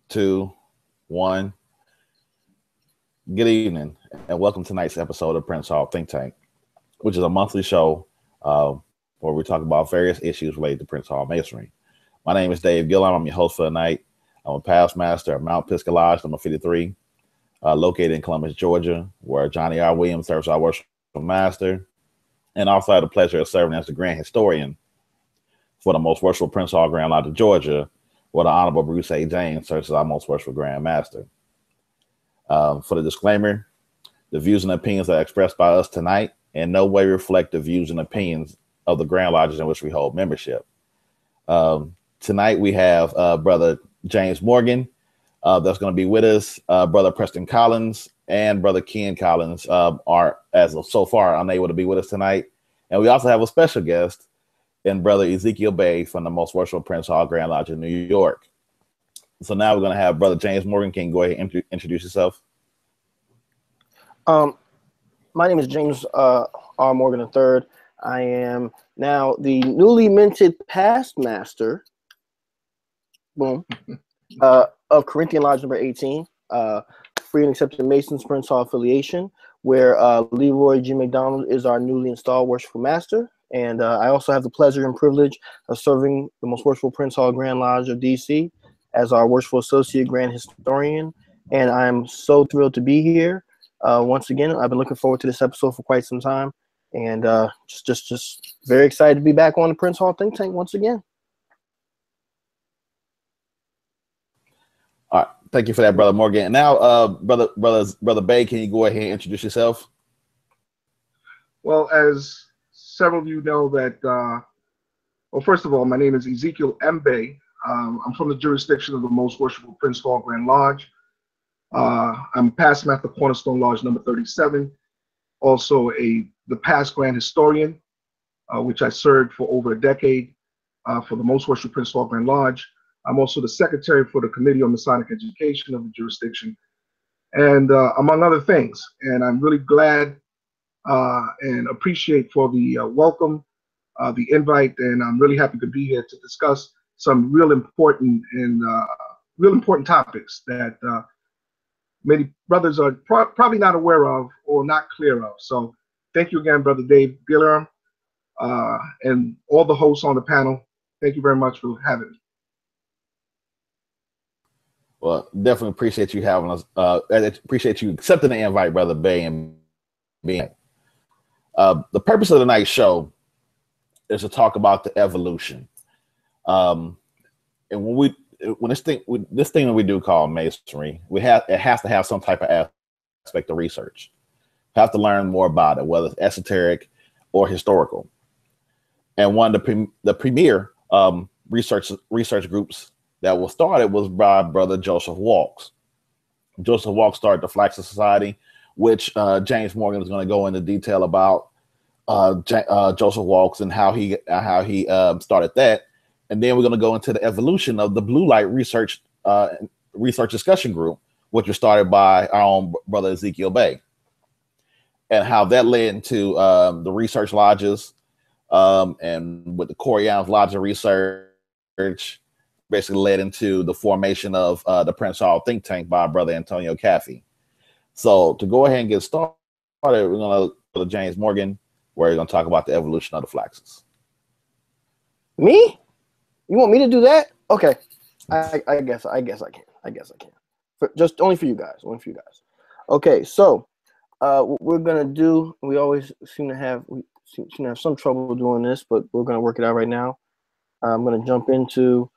two, one. Good evening, and welcome to tonight's episode of Prince Hall Think Tank, which is a monthly show where we talk about various issues related to Prince Hall Masonry. My name is Dave Gillum. I'm your host for the night. I'm a past master at Mount Pisgah Lodge, number 53, located in Columbus, Georgia, where Johnny R. Williams serves our worshipful master, and also had the pleasure of serving as the grand historian for the most worshipful Prince Hall Grand Lodge of Georgia, where the Honorable Bruce A. James serves as our most worshipful Grand Master. For the disclaimer, the views and opinions that are expressed by us tonight in no way reflect the views and opinions of the Grand Lodges in which we hold membership. Tonight we have Brother James Morgan that's going to be with us. Brother Preston Collins and Brother Ken Collins are, as of so far, unable to be with us tonight. And we also have a special guest in Brother Ezekiel Bay from the Most Worshipful Prince Hall Grand Lodge in New York. So now we're going to have Brother James Morgan. Can you go ahead and introduce yourself? My name is James R. Morgan III. I am now the newly minted past master, boom, of Corinthian Lodge number 18, Free and Accepted Masons Prince Hall affiliation, where Leroy G. McDonald is our newly installed worshipful master. And I also have the pleasure and privilege of serving the Most Worshipful Prince Hall Grand Lodge of DC as our worshipful associate grand historian. And I'm so thrilled to be here. Once again, I've been looking forward to this episode for quite some time. And just very excited to be back on the Prince Hall Think Tank once again. All right. Thank you for that, Brother Morgan. And now, Brother Bay, can you go ahead and introduce yourself? Well, as several of you know that, well, first of all, my name is Ezekiel M. Bay. I'm from the jurisdiction of the Most Worshipful Prince Hall Grand Lodge. I'm past master Cornerstone Lodge number 37, also the past grand historian, which I served for over a decade for the Most Worshipful Prince Hall Grand Lodge. I'm also the secretary for the Committee on Masonic Education of the jurisdiction, and among other things. And I'm really glad and appreciate for the welcome, the invite, and I'm really happy to be here to discuss some real important topics that many brothers are probably not aware of or not clear of. So thank you again, Brother Dave Gillum, and all the hosts on the panel. Thank you very much for having me. Well, definitely appreciate you having us. Appreciate you accepting the invite, Brother Bay, and being. The purpose of tonight's show is to talk about the evolution. And when this thing that we do call Masonry, it has to have some type of aspect of research. We have to learn more about it, whether it's esoteric or historical. And one of the premier research groups that was started was by Brother Joseph Walks. Joseph Walks started the Flaxen Society, which James Morgan is going to go into detail about Joseph Walks and how he started that. And then we're going to go into the evolution of the Blue Light Research Discussion Group, which was started by our own Brother Ezekiel Bay, and how that led into the research lodges, and with the Corianos Lodge of Research, basically led into the formation of the Prince Hall Think Tank by Brother Antonio Caffey. So to go ahead and get started, we're going to go to James Morgan, where he's going to talk about the evolution of the Flaxens. Me? You want me to do that? Okay. I guess I can. Just only for you guys. Okay, so what we're gonna do, we always seem to have some trouble doing this, but we're gonna work it out right now. I'm gonna jump into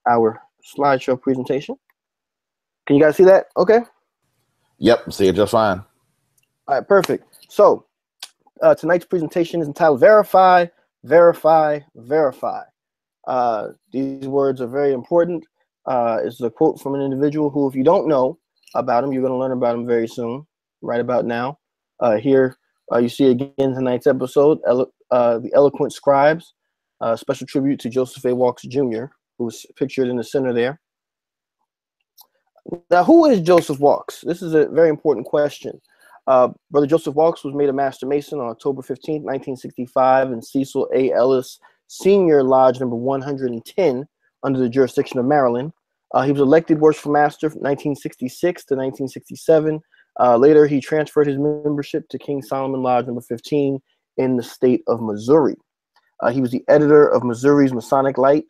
our slideshow presentation. Can you guys see that? Okay. Yep, see it just fine. All right, perfect. So tonight's presentation is entitled Verify, Verify, Verify. These words are very important. It's a quote from an individual who, if you don't know about him, you're going to learn about him very soon, right about now. Here you see again tonight's episode, The Eloquent Scribes, special tribute to Joseph A. Walks Jr., who's pictured in the center there. Now, who is Joseph Walks? This is a very important question. Brother Joseph Walks was made a Master Mason on October 15, 1965 in Cecil A. Ellis Senior Lodge number 110 under the jurisdiction of Maryland. He was elected Worshipful Master from 1966 to 1967. Later, he transferred his membership to King Solomon Lodge number 15 in the state of Missouri. He was the editor of Missouri's Masonic Light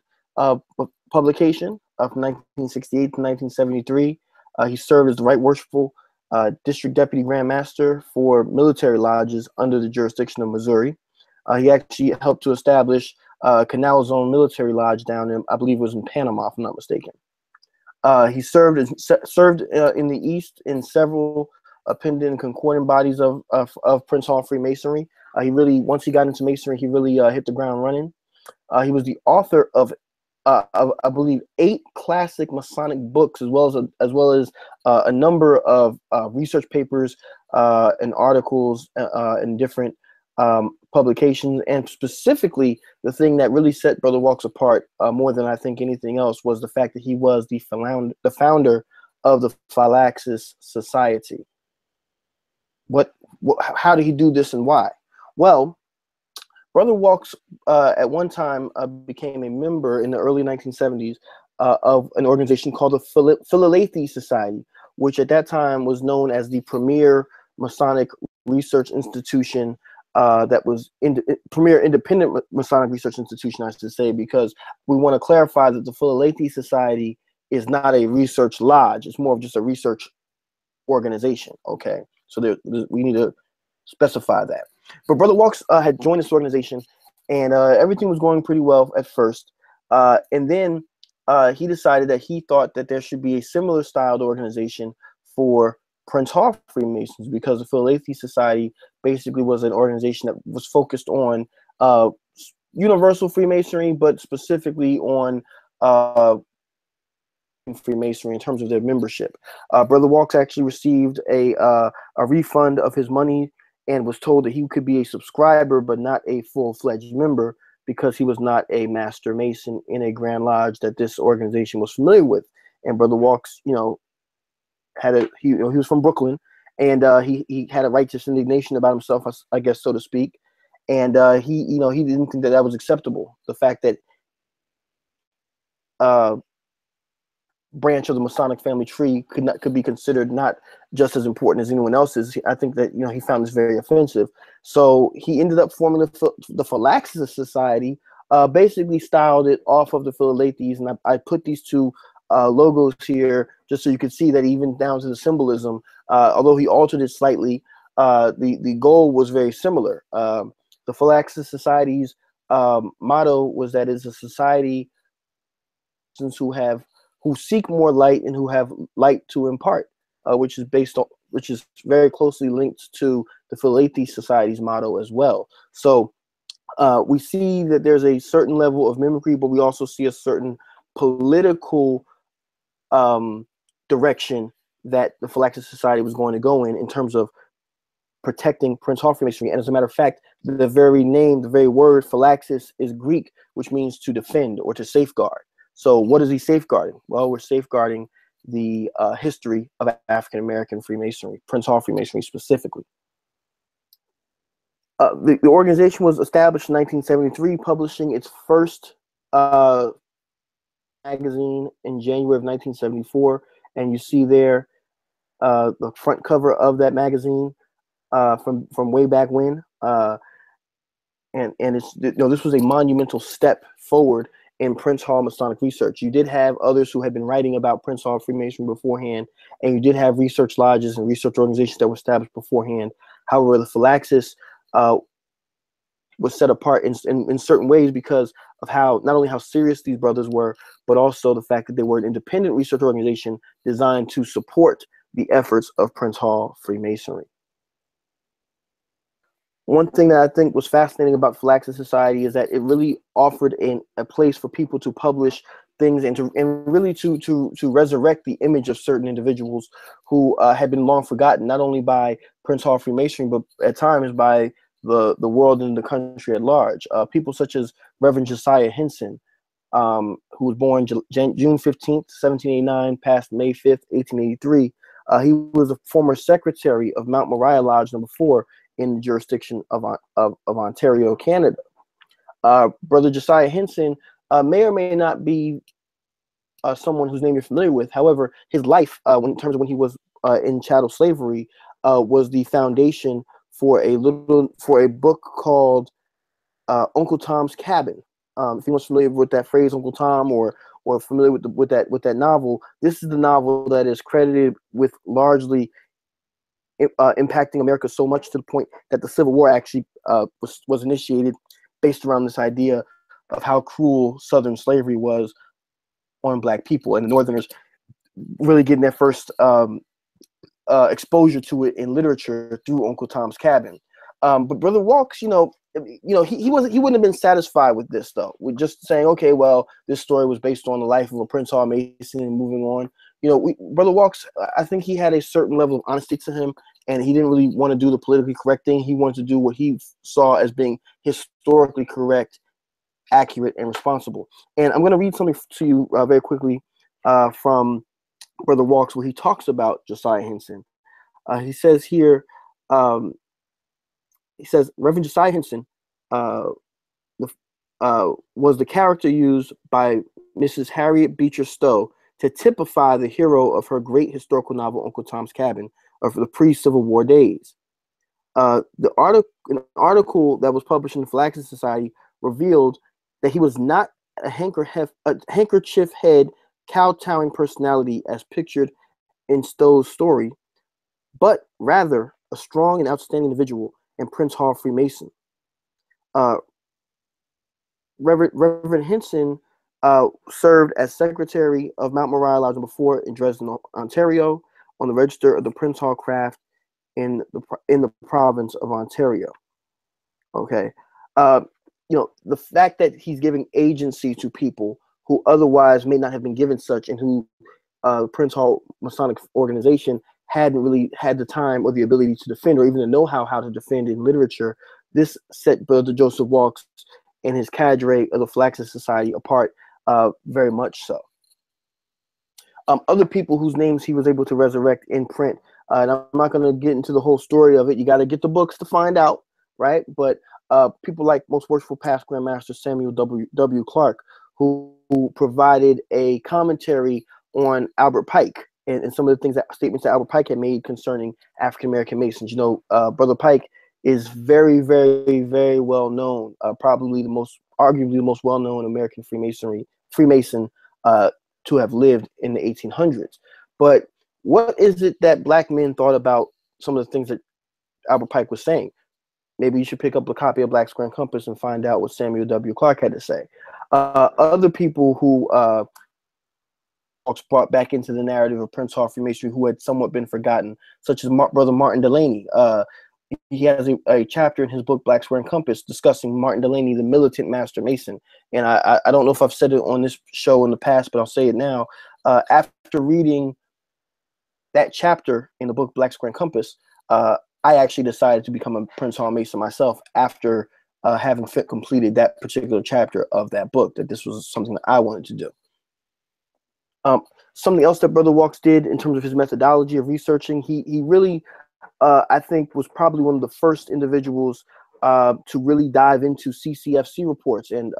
publication from 1968 to 1973. He served as the Right Worshipful District Deputy Grand Master for military lodges under the jurisdiction of Missouri. He actually helped to establish Canal Zone Military Lodge down in, I believe it was in Panama, if I'm not mistaken. He served in the East in several appendant and concordant bodies of Prince Hall Freemasonry. He really, once he got into Masonry, he really hit the ground running. He was the author of I believe 8 classic Masonic books, as well as a number of research papers and articles in different publications. And specifically, the thing that really set Brother Walks apart more than I think anything else was the fact that he was the founder of the Phylaxis Society. How did he do this and why? Well, Brother Walks at one time became a member in the early 1970s of an organization called the Philalethes Society, which at that time was known as the premier Masonic research institution that was premier independent Masonic research institution, I should say, because we want to clarify that the Philalethes Society is not a research lodge. It's more of just a research organization, okay? So we need to specify that. But Brother Walks had joined this organization, and everything was going pretty well at first. And then he decided that he thought that there should be a similar styled organization for Prince Hall Freemasons, because the Philalethes Society basically was an organization that was focused on universal Freemasonry, but specifically on Freemasonry in terms of their membership. Brother Walks actually received a refund of his money and was told that he could be a subscriber but not a full-fledged member, because he was not a Master Mason in a Grand Lodge that this organization was familiar with. And Brother Walks, he was from Brooklyn, and he had a righteous indignation about himself, I guess, so to speak. And he didn't think that was acceptable. The fact that branch of the Masonic family tree could be considered not just as important as anyone else's. I think that he found this very offensive. So he ended up forming the Phylaxis Society, basically styled it off of the Philalethes, and I put these two logos here just so you can see that even down to the symbolism, although he altered it slightly, the goal was very similar. The Phylaxis Society's motto was that it's a society who seek more light and who have light to impart, which is very closely linked to the Philalethes Society's motto as well. So we see that there's a certain level of mimicry, but we also see a certain political direction that the Phylaxis Society was going to go in terms of protecting Prince Hall Freemasonry. And as a matter of fact, the very name, the very word Phylaxis is Greek, which means to defend or to safeguard. So what is he safeguarding? Well, we're safeguarding the history of African-American Freemasonry, Prince Hall Freemasonry specifically. The organization was established in 1973, publishing its first magazine in January of 1974. And you see there the front cover of that magazine from way back when. And it's, this was a monumental step forward in Prince Hall Masonic research. You did have others who had been writing about Prince Hall Freemasonry beforehand, and you did have research lodges and research organizations that were established beforehand. However, the Phylaxis was set apart in certain ways because of how, not only how serious these brothers were, but also the fact that they were an independent research organization designed to support the efforts of Prince Hall Freemasonry. One thing that I think was fascinating about Phylaxis Society is that it really offered a place for people to publish things and really to resurrect the image of certain individuals who had been long forgotten, not only by Prince Hall Freemasonry, but at times by the world and the country at large. People such as Reverend Josiah Henson, who was born June 15th, 1789, passed May 5th, 1883. He was a former secretary of Mount Moriah Lodge number 4 in the jurisdiction of Ontario, Canada. Brother Josiah Henson may or may not be someone whose name you're familiar with. However, his life, in terms of when he was in chattel slavery, was the foundation for a book called Uncle Tom's Cabin. If anyone's familiar with that phrase, Uncle Tom, or familiar with that novel, this is the novel that is credited with largely impacting America so much to the point that the Civil War actually was initiated based around this idea of how cruel Southern slavery was on Black people, and the Northerners really getting their first exposure to it in literature through Uncle Tom's Cabin. But Brother Walks, he wouldn't have been satisfied with this, though, with just saying, okay, well, this story was based on the life of a Prince Hall Mason and moving on. Brother Walks, I think he had a certain level of honesty to him, and he didn't really want to do the politically correct thing. He wanted to do what he saw as being historically correct, accurate, and responsible. And I'm going to read something to you very quickly from Brother Walks, where he talks about Josiah Henson. He says here, Reverend Josiah Henson was the character used by Mrs. Harriet Beecher Stowe to typify the hero of her great historical novel, Uncle Tom's Cabin, of the pre-Civil War days. An article that was published in the Flaxman Society revealed that he was not a handkerchief head, kowtowing personality as pictured in Stowe's story, but rather a strong and outstanding individual and Prince Hall Freemason. Reverend Henson served as secretary of Mount Moriah Lodge No. 4 in Dresden, Ontario, on the register of the Prince Hall Craft in the province of Ontario. Okay, the fact that he's giving agency to people who otherwise may not have been given such, and who Prince Hall Masonic organization hadn't really had the time or the ability to defend, or even the know-how how to defend in literature. This set Brother Joseph Walks and his cadre of the Flaxman Society apart very much so. Other people whose names he was able to resurrect in print, and I'm not going to get into the whole story of it. You got to get the books to find out, right? But people like Most Worshipful Past Grand Master Samuel W. Clarke, who provided a commentary on Albert Pike and some of the statements that Albert Pike had made concerning African American Masons. Brother Pike is very, very, very well known, arguably the most well known American Freemason to have lived in the 1800s. But what is it that Black men thought about some of the things that Albert Pike was saying? Maybe you should pick up a copy of Black Square and Compass and find out what Samuel W. Clarke had to say. Other people who brought back into the narrative of Prince Hall Freemasonry who had somewhat been forgotten, such as Brother Martin Delany. He has a chapter in his book Black Square and Compass discussing Martin Delany, the militant Master Mason. And I don't know if I've said it on this show in the past, but I'll say it now. After reading that chapter in the book Black Square and Compass, I actually decided to become a Prince Hall Mason myself after having completed that particular chapter of that book, that this was something that I wanted to do. Something else that Brother Walks did in terms of his methodology of researching, he really, I think, was probably one of the first individuals to really dive into CCFC reports. And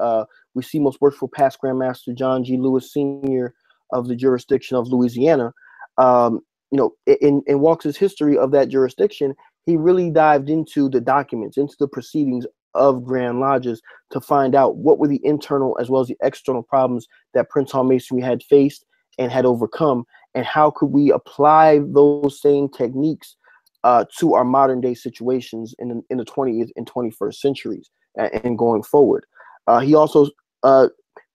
we see Most Worshipful Past Grand Master John G. Lewis Sr. of the jurisdiction of Louisiana. In Walks' history of that jurisdiction, he really dived into the documents, into the proceedings of Grand Lodges to find out what were the internal as well as the external problems that Prince Hall Masonry had faced and had overcome, and how could we apply those same techniques to our modern day situations in the 20th and 21st centuries and going forward. He also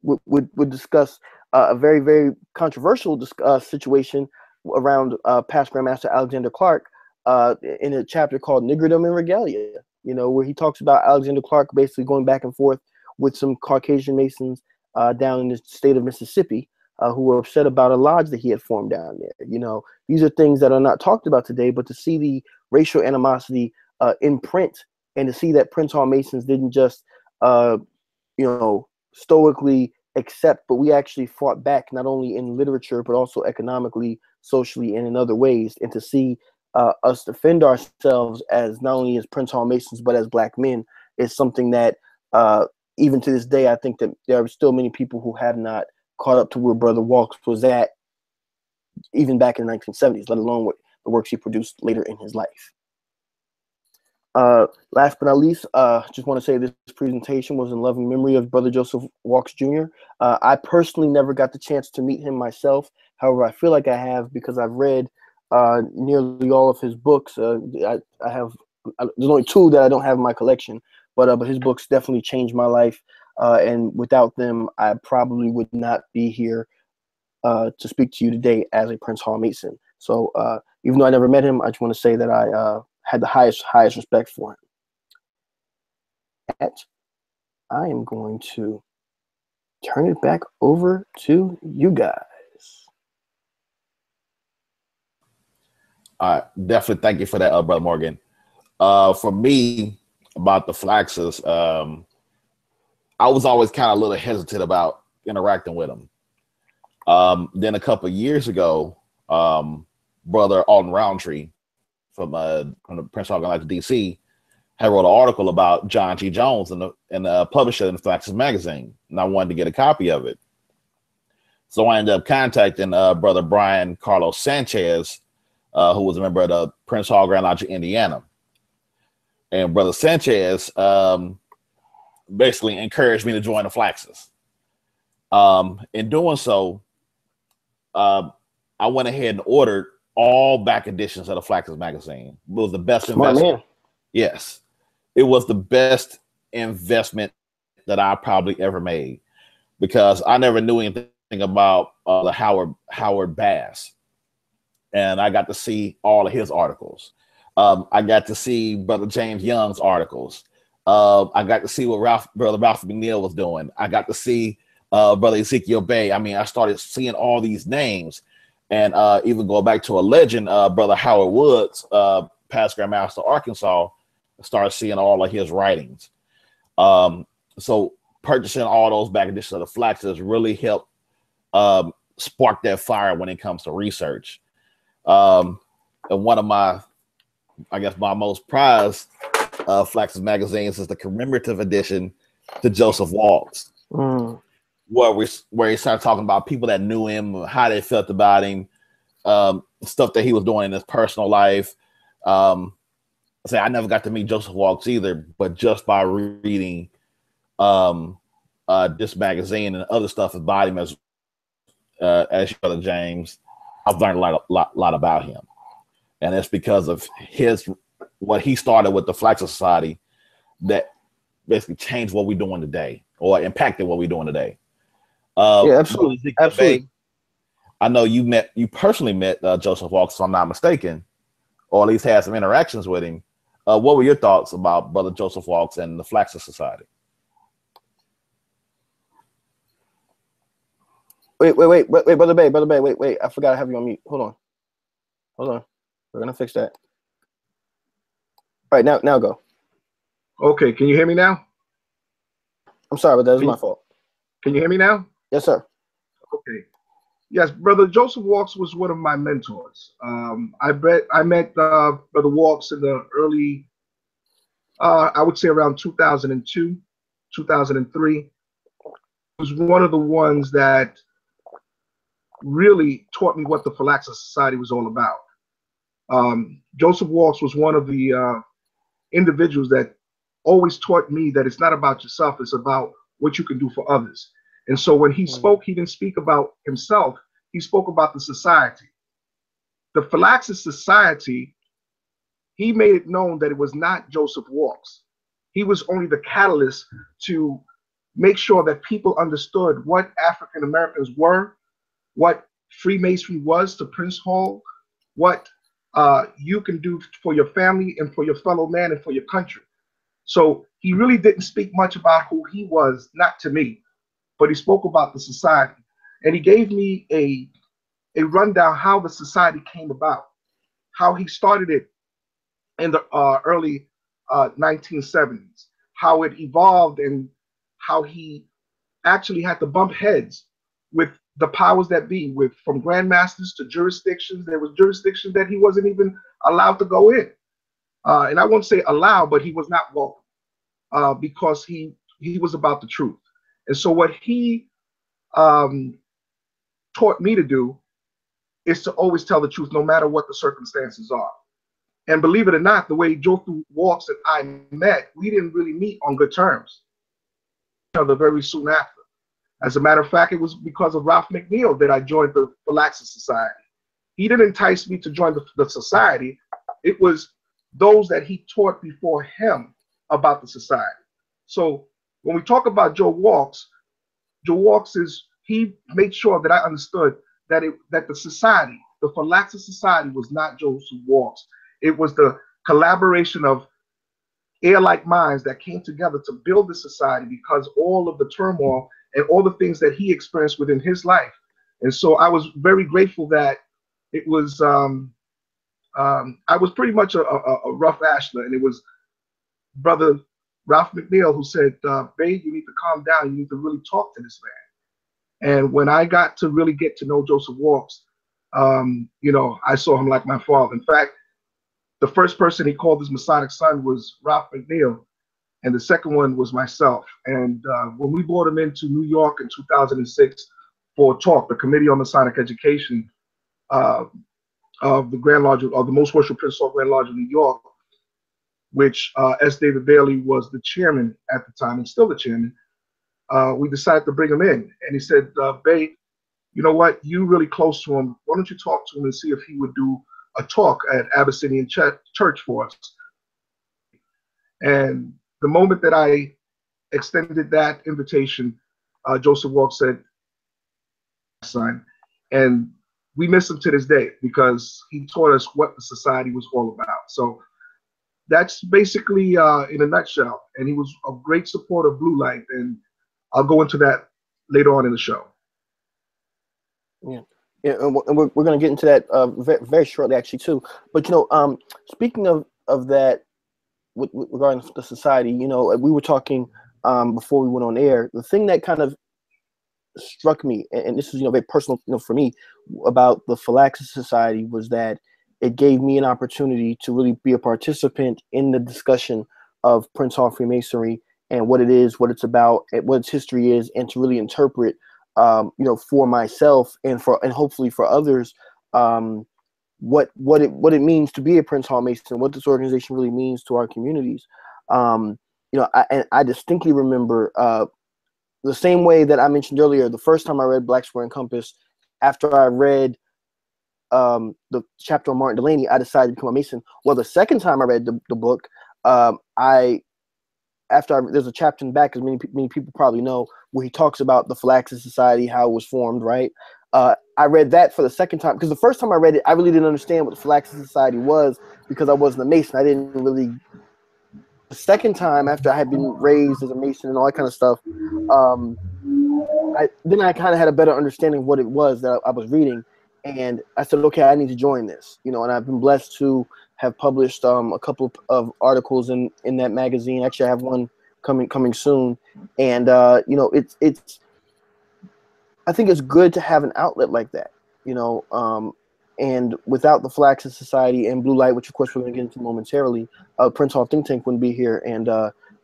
would discuss a very, very controversial situation around past Grandmaster Alexander Clarke in a chapter called Niggerdom and Regalia, where he talks about Alexander Clarke basically going back and forth with some Caucasian Masons down in the state of Mississippi who were upset about a lodge that he had formed down there. These are things that are not talked about today, but to see the racial animosity in print, and to see that Prince Hall Masons didn't just, stoically accept, but we actually fought back not only in literature, but also economically, socially, and in other ways. And to see us defend ourselves as not only as Prince Hall Masons, but as Black men is something that even to this day, I think that there are still many people who have not caught up to where Brother Walks was at, even back in the 1970s, let alone what the works he produced later in his life. Last but not least, just want to say this presentation was in loving memory of Brother Joseph Walks Jr. I personally never got the chance to meet him myself. However, I feel like I have because I've read nearly all of his books. I have there's only 2 that I don't have in my collection, but his books definitely changed my life. And without them, I probably would not be here to speak to you today as a Prince Hall Mason. So even though I never met him, I just want to say that I had the highest respect for him. And I am going to turn it back over to you guys. All right, definitely thank you for that, Brother Morgan. For me, about the Flaxes, I was always kind of a little hesitant about interacting with them. Then a couple of years ago, Brother Alton Roundtree from the Prince Hall Galactic DC had wrote an article about John G. Jones and published it in the Flaxes magazine, and I wanted to get a copy of it. So I ended up contacting Brother Brian Carlos Sanchez, who was a member of the Prince Hall Grand Lodge of Indiana. And Brother Sanchez basically encouraged me to join the Flaxes. In doing so, I went ahead and ordered all back editions of the Flaxes magazine. It was the best investment. Man. Yes, it was the best investment that I probably ever made, because I never knew anything about the Howard Bass, and I got to see all of his articles. I got to see Brother James Young's articles. I got to see what Brother Ralph McNeil was doing. I got to see Brother Ezekiel Bay. I mean, I started seeing all these names, and even go back to a legend, Brother Howard Woods, past Grand Master Arkansas, started seeing all of his writings. So purchasing all those back editions of the Flaxes really helped spark that fire when it comes to research. And one of my most prized Flaxes magazines is the commemorative edition to Joseph Walks, where he started talking about people that knew him, how they felt about him, stuff that he was doing in his personal life. I never got to meet Joseph Walks either, but just by reading this magazine and other stuff about him, as Brother James, I've learned a lot about him. And it's because of what he started with the Flaxes Society that basically changed what we're doing today, or impacted what we're doing today. Yeah, absolutely. Absolutely. I know you personally met Joseph Walks, if I'm not mistaken, or at least had some interactions with him. What were your thoughts about Brother Joseph Walks and the Flaxes Society? Wait, Brother Bay, wait. I forgot I have you on mute. Hold on. We're gonna fix that. All right, now go. Okay, can you hear me now? I'm sorry, but that was my fault. Can you hear me now? Yes, sir. Okay. Yes, Brother Joseph Walks was one of my mentors. I met Brother Walks in the early, I would say around 2002, 2003. He was one of the ones that really taught me what the Flaxes Society was all about. Joseph Walks was one of the individuals that always taught me that it's not about yourself, it's about what you can do for others. And so when he spoke, he didn't speak about himself, he spoke about the society. The Flaxes Society, he made it known that it was not Joseph Walks. He was only the catalyst to make sure that people understood what African Americans were, what Freemasonry was to Prince Hall, what you can do for your family and for your fellow man and for your country. So he really didn't speak much about who he was, not to me, but he spoke about the society. And he gave me a rundown how the society came about, how he started it in the early 1970s, how it evolved, and how he actually had to bump heads with the powers that be, from grandmasters to jurisdictions. There was jurisdictions that he wasn't even allowed to go in. And I won't say allowed, but he was not welcome because he was about the truth. And so what he taught me to do is to always tell the truth, no matter what the circumstances are. And believe it or not, the way Joseph Walks and I met, we didn't really meet on good terms. Each other very soon after. As a matter of fact, it was because of Ralph McNeil that I joined the Philaxis Society. He didn't entice me to join the society. It was those that he taught before him about the society. So when we talk about Joe Walks he made sure that I understood that the society, the Philaxis Society, was not Joseph Walks. It was the collaboration of air-like minds that came together to build the society because all of the turmoil and all the things that he experienced within his life. And so I was very grateful that it was, I was pretty much a rough ashler, and it was Brother Ralph McNeil who said, babe, you need to calm down. You need to really talk to this man. And when I got to really get to know Joseph Walks, I saw him like my father. In fact, the first person he called his Masonic son was Ralph McNeil, and the second one was myself. And when we brought him into New York in 2006 for a talk, the Committee on Masonic Education of the Grand Lodge, of the Most Worshipful Prince Hall Grand Lodge of New York, which S. David Bailey was the chairman at the time and still the chairman, we decided to bring him in. And he said, babe, you know what? You're really close to him. Why don't you talk to him and see if he would do a talk at Abyssinian Church for us? And the moment that I extended that invitation, Joseph Walks said, son, and we miss him to this day because he taught us what the society was all about. So that's basically in a nutshell. And he was a great supporter of Blue Light, and I'll go into that later on in the show. Yeah. Yeah, and we're going to get into that very, very shortly, actually, too. But, speaking of that, regarding the society, we were talking before we went on air. The thing that kind of struck me, and this is, very personal, for me, about the Philaxis Society was that it gave me an opportunity to really be a participant in the discussion of Prince Hall Freemasonry and what it is, what it's about, and what its history is, and to really interpret for myself and hopefully for others, what it means to be a Prince Hall Mason, what this organization really means to our communities. I distinctly remember the same way that I mentioned earlier, the first time I read Black Square and Compass, after I read the chapter on Martin Delany, I decided to become a Mason. Well, the second time I read the book, there's a chapter in the back, as many people probably know, where he talks about the Philaxis Society, how it was formed, right? I read that for the second time, because the first time I read it, I really didn't understand what the Philaxis Society was because I wasn't a Mason. I didn't really. The second time, after I had been raised as a Mason and all that kind of stuff, I kind of had a better understanding of what it was that I was reading, and I said, okay, I need to join this, and I've been blessed to have published a couple of articles in that magazine. Actually, I have one coming soon, and it's I think it's good to have an outlet like that, and without the Philaxis Society and Blue Light, which of course we're going to get into momentarily, Prince Hall Think Tank wouldn't be here, and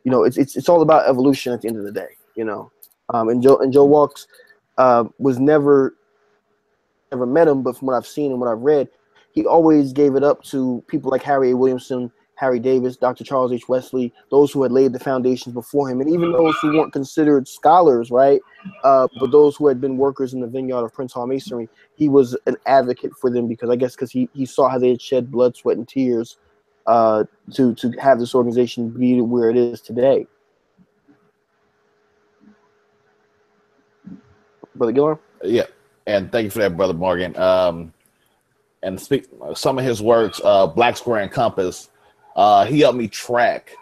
it's all about evolution at the end of the day, and Joe Walks was never met him, but from what I've seen and what I've read, he always gave it up to people like Harry A. Williamson, Harry Davis, Dr. Charles H. Wesley, those who had laid the foundations before him, and even those who weren't considered scholars, right? But those who had been workers in the vineyard of Prince Hall Masonry, he was an advocate for them because he saw how they had shed blood, sweat, and tears to have this organization be where it is today. Brother Gillar? Yeah, and thank you for that, Brother Morgan. And speak some of his works, Black Square and Compass. He helped me track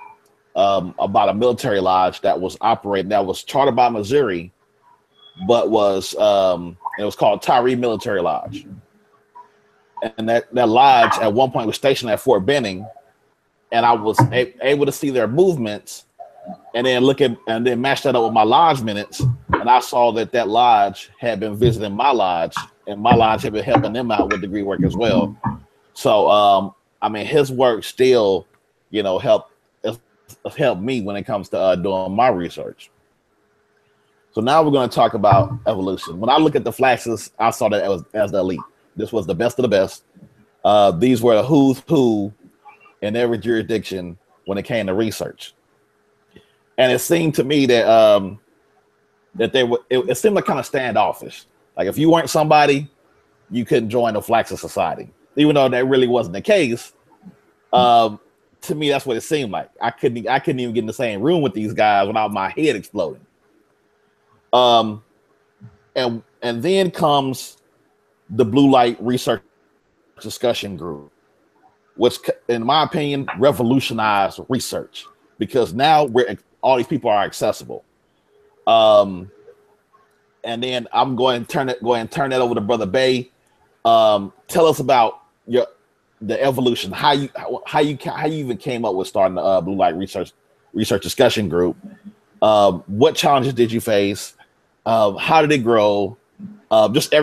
about a military lodge that was chartered by Missouri, but it was called Tyree Military Lodge. And that lodge at one point was stationed at Fort Benning, and I was able to see their movements, and then match that up with my lodge minutes, and I saw that lodge had been visiting my lodge, and my lodge had been helping them out with degree work as well. So his work still, helped me when it comes to doing my research. So now we're going to talk about evolution. When I look at the Flaxus, I saw that as the elite. This was the best of the best. These were the who's who in every jurisdiction when it came to research. And it seemed to me that that they were. It seemed like kind of standoffish. Like if you weren't somebody, you couldn't join the Flaxus Society, even though that really wasn't the case. To me, that's what it seemed like. I couldn't even get in the same room with these guys without my head exploding. And then comes the Blue Light Research Discussion Group, which, in my opinion, revolutionized research because now all these people are accessible. And then I'm going to turn that over to Brother Bay. Tell us about the evolution, how you even came up with starting the Blue Light Research Discussion Group. What challenges did you face? How did it grow? Just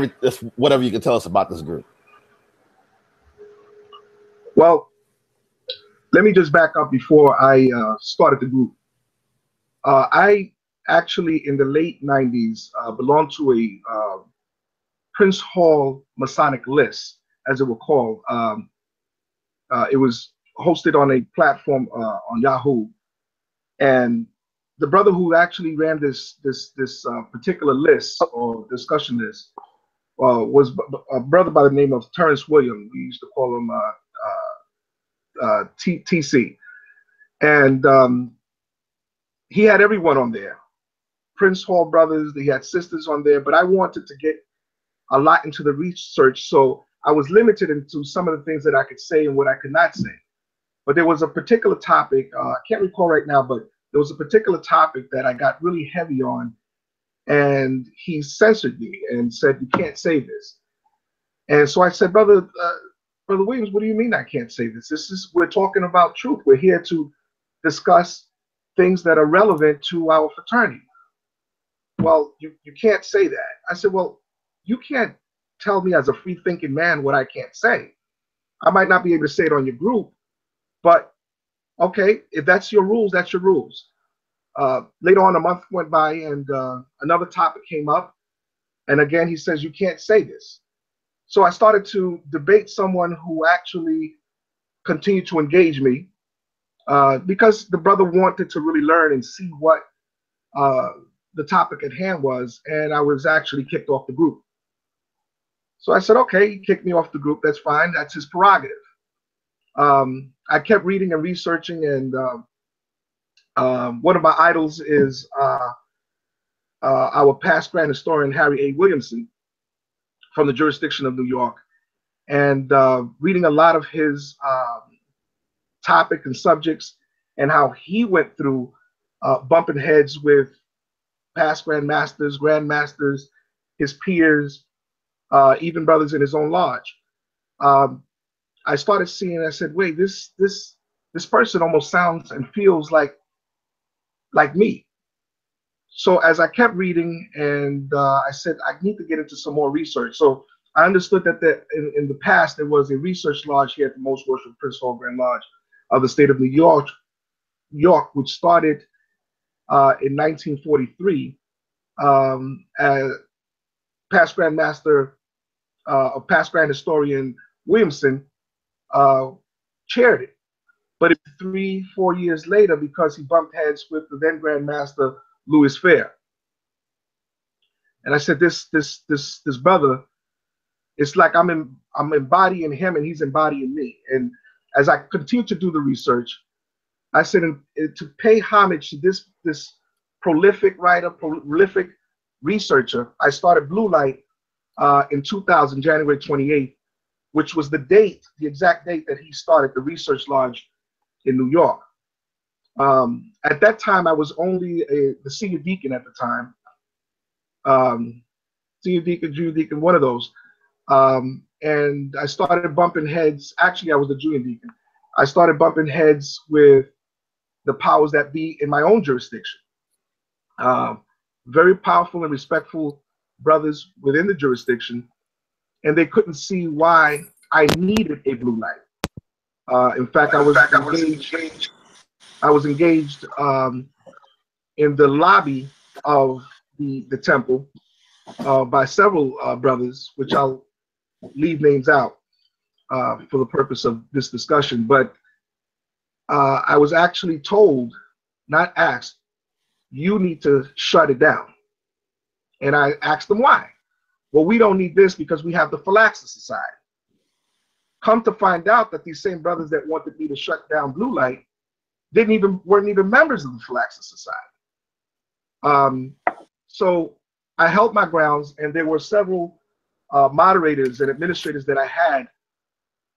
whatever you can tell us about this group. Well, let me just back up before I started the group. I actually, in the late 90s, belonged to a Prince Hall Masonic list, as it were called. It was hosted on a platform on Yahoo, and the brother who actually ran this particular list or discussion list was a brother by the name of Terrence Williams. We used to call him TC, and he had everyone on there. Prince Hall brothers, he had sisters on there, but I wanted to get a lot into the research, so I was limited into some of the things that I could say and what I could not say. But there was a particular topic, I can't recall right now, but there was a particular topic that I got really heavy on, and he censored me and said, "You can't say this." And so I said, Brother Williams, what do you mean I can't say this? We're talking about truth. We're here to discuss things that are relevant to our fraternity. Well, you can't say that. I said, well, you can't tell me as a free-thinking man what I can't say. I might not be able to say it on your group, but okay, if that's your rules, that's your rules. Later on, a month went by, and another topic came up, and again, he says, you can't say this. So I started to debate someone who actually continued to engage me because the brother wanted to really learn and see what the topic at hand was, and I was actually kicked off the group. So I said, okay, he kicked me off the group. That's fine. That's his prerogative. I kept reading and researching, and one of my idols is our past grand historian, Harry A. Williamson, from the jurisdiction of New York. And reading a lot of his topic and subjects and how he went through bumping heads with past grandmasters, his peers, even brothers in his own lodge. I started seeing, I said, wait, this person almost sounds and feels like me. So as I kept reading, and I said, I need to get into some more research. So I understood that in the past, there was a research lodge here at the Most Worshipful Prince Hall Grand Lodge of the state of New York, which started in 1943. Past Grand Master, past Grand Historian Williamson chaired it. But it was 3-4 years later because he bumped heads with the then Grand Master Louis Fair. And I said, this brother, it's like I'm embodying him and he's embodying me. And as I continue to do the research, I said, to pay homage to this prolific writer, prolific researcher, I started Blue Light in 2000, January 28th, which was the exact date that he started the research lodge in New York. At that time, I was only the senior deacon at the time, senior deacon, junior deacon, one of those. And I started bumping heads. Actually, I was the junior deacon. I started bumping heads with the powers that be in my own jurisdiction. Very powerful and respectful brothers within the jurisdiction, and they couldn't see why I needed a blue light. In fact, I was engaged in the lobby of the temple by several brothers, which I'll leave names out for the purpose of this discussion. But I was actually told, not asked, you need to shut it down. And I asked them why. Well, we don't need this because we have the Philaxis Society. Come to find out that these same brothers that wanted me to shut down Blue Light weren't even members of the Philaxis Society. So I held my grounds, and there were several moderators and administrators that I had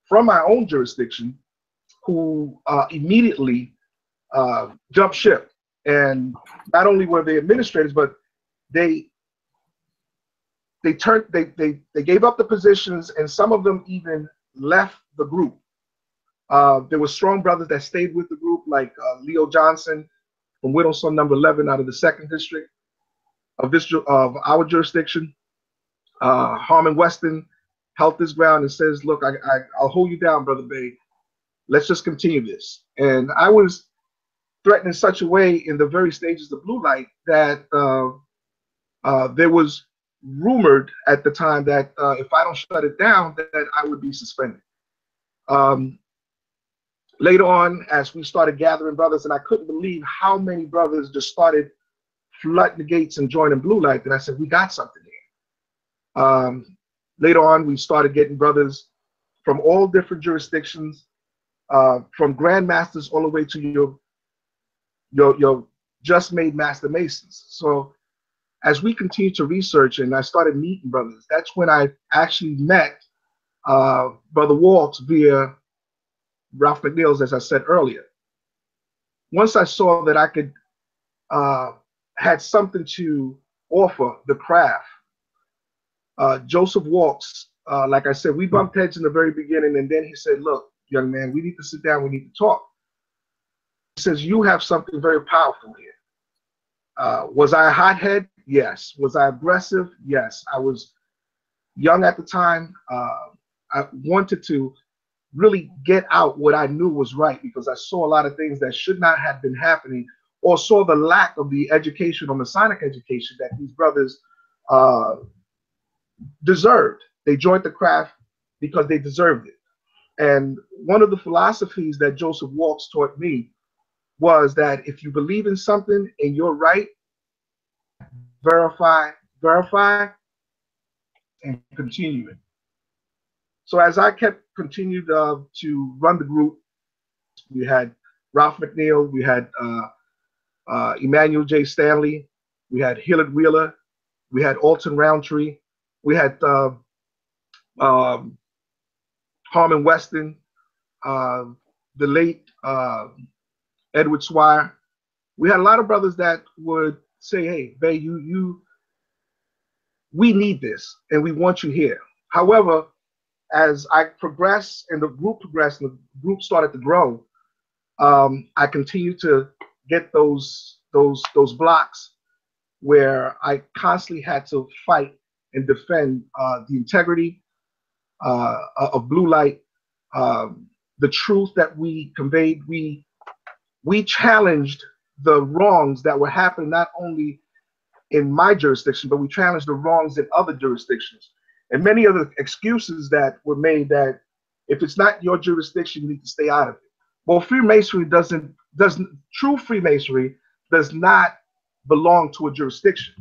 from my own jurisdiction who immediately jumped ship. And not only were they administrators, but they gave up the positions, and some of them even left the group. There were strong brothers that stayed with the group, like Leo Johnson from Whittleston number 11 out of the 2nd district of our jurisdiction. Harmon Weston held this ground and says, look, I'll hold you down, Brother Bay. Let's just continue this. And I was threatened in such a way in the very stages of Blue Light that there was rumored at the time that if I don't shut it down, that I would be suspended. Later on, as we started gathering brothers, and I couldn't believe how many brothers just started flooding the gates and joining Blue Light, and I said, we got something here. Later on, we started getting brothers from all different jurisdictions, from grandmasters all the way to your just made master masons. So as we continued to research and I started meeting brothers, that's when I actually met Brother Waltz via Ralph McNeil's, as I said earlier. Once I saw that I could had something to offer the craft, Joseph Waltz, like I said, we bumped heads in the very beginning, and then he said, look, young man, we need to sit down, we need to talk. He says, you have something very powerful here. Was I a hothead? Yes. Was I aggressive? Yes. I was young at the time. I wanted to really get out what I knew was right, because I saw a lot of things that should not have been happening, or saw the lack of the education or Masonic education that these brothers deserved. They joined the craft because they deserved it. And one of the philosophies that Joseph Waltz taught me was that if you believe in something and you're right, verify, and continue it. So as I continued to run the group, we had Ralph McNeil, we had Emmanuel J. Stanley, we had Hillard Wheeler, we had Alton Roundtree, we had Harmon Weston, the late Edward Swire. We had a lot of brothers that would say, hey, Bay, we need this and we want you here. However, as I progressed and the group progressed and the group started to grow, I continued to get those blocks where I constantly had to fight and defend the integrity of Blue Light, the truth that we conveyed. We challenged the wrongs that were happening not only in my jurisdiction, but we challenged the wrongs in other jurisdictions. And many other excuses that were made that if it's not your jurisdiction, you need to stay out of it. Well, Freemasonry true Freemasonry does not belong to a jurisdiction.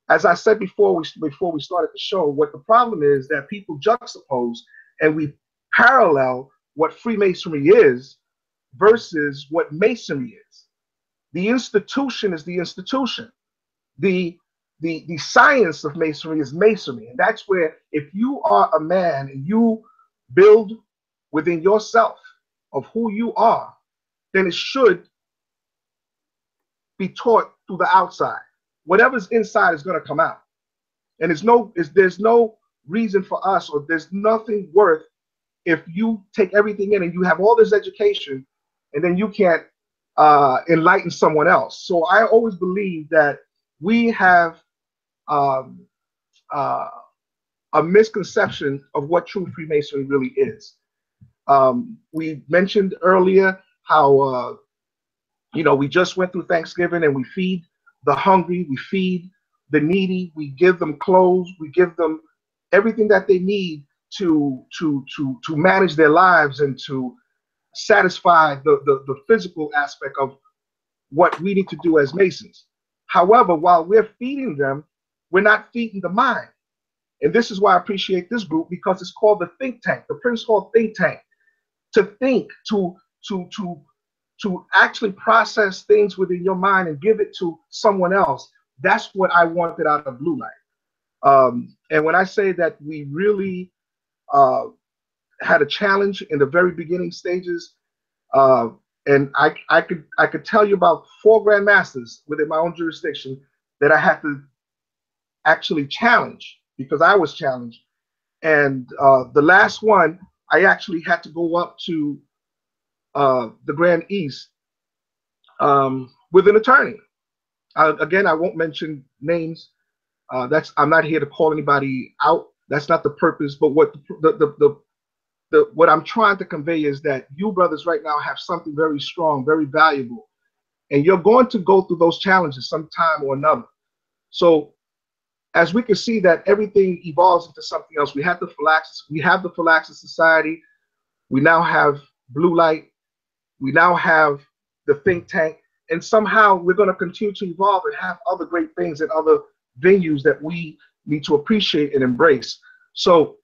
As I said before we started the show, what the problem is that people juxtapose and we parallel what Freemasonry is versus what Masonry is. The institution is the institution. The science of Masonry is Masonry. And that's where if you are a man and you build within yourself of who you are, then it should be taught through the outside. Whatever's inside is going to come out. And there's no reason for us, or there's nothing worth if you take everything in and you have all this education and then you can't enlighten someone else. So I always believe that we have a misconception of what true Freemasonry really is. We mentioned earlier how we just went through Thanksgiving and we feed the hungry, we feed the needy, we give them clothes, we give them everything that they need to manage their lives and to satisfy the physical aspect of what we need to do as Masons. However, while we're feeding them, we're not feeding the mind. And this is why I appreciate this group, because it's called the think tank, the Prince Hall think tank. To think, to actually process things within your mind and give it to someone else. That's what I wanted out of Blue Light. And when I say that we really had a challenge in the very beginning stages, and I could tell you about 4 grandmasters within my own jurisdiction that I had to actually challenge because I was challenged. And the last one, I actually had to go up to the Grand East with an attorney. Again, I won't mention names. I'm not here to call anybody out. That's not the purpose. But what what I'm trying to convey is that you brothers right now have something very strong, very valuable, and you're going to go through those challenges sometime or another. So as we can see that everything evolves into something else. We have the Phylaxis Society. We now have Blue Light. We now have the think tank. And somehow we're going to continue to evolve and have other great things and other venues that we need to appreciate and embrace. So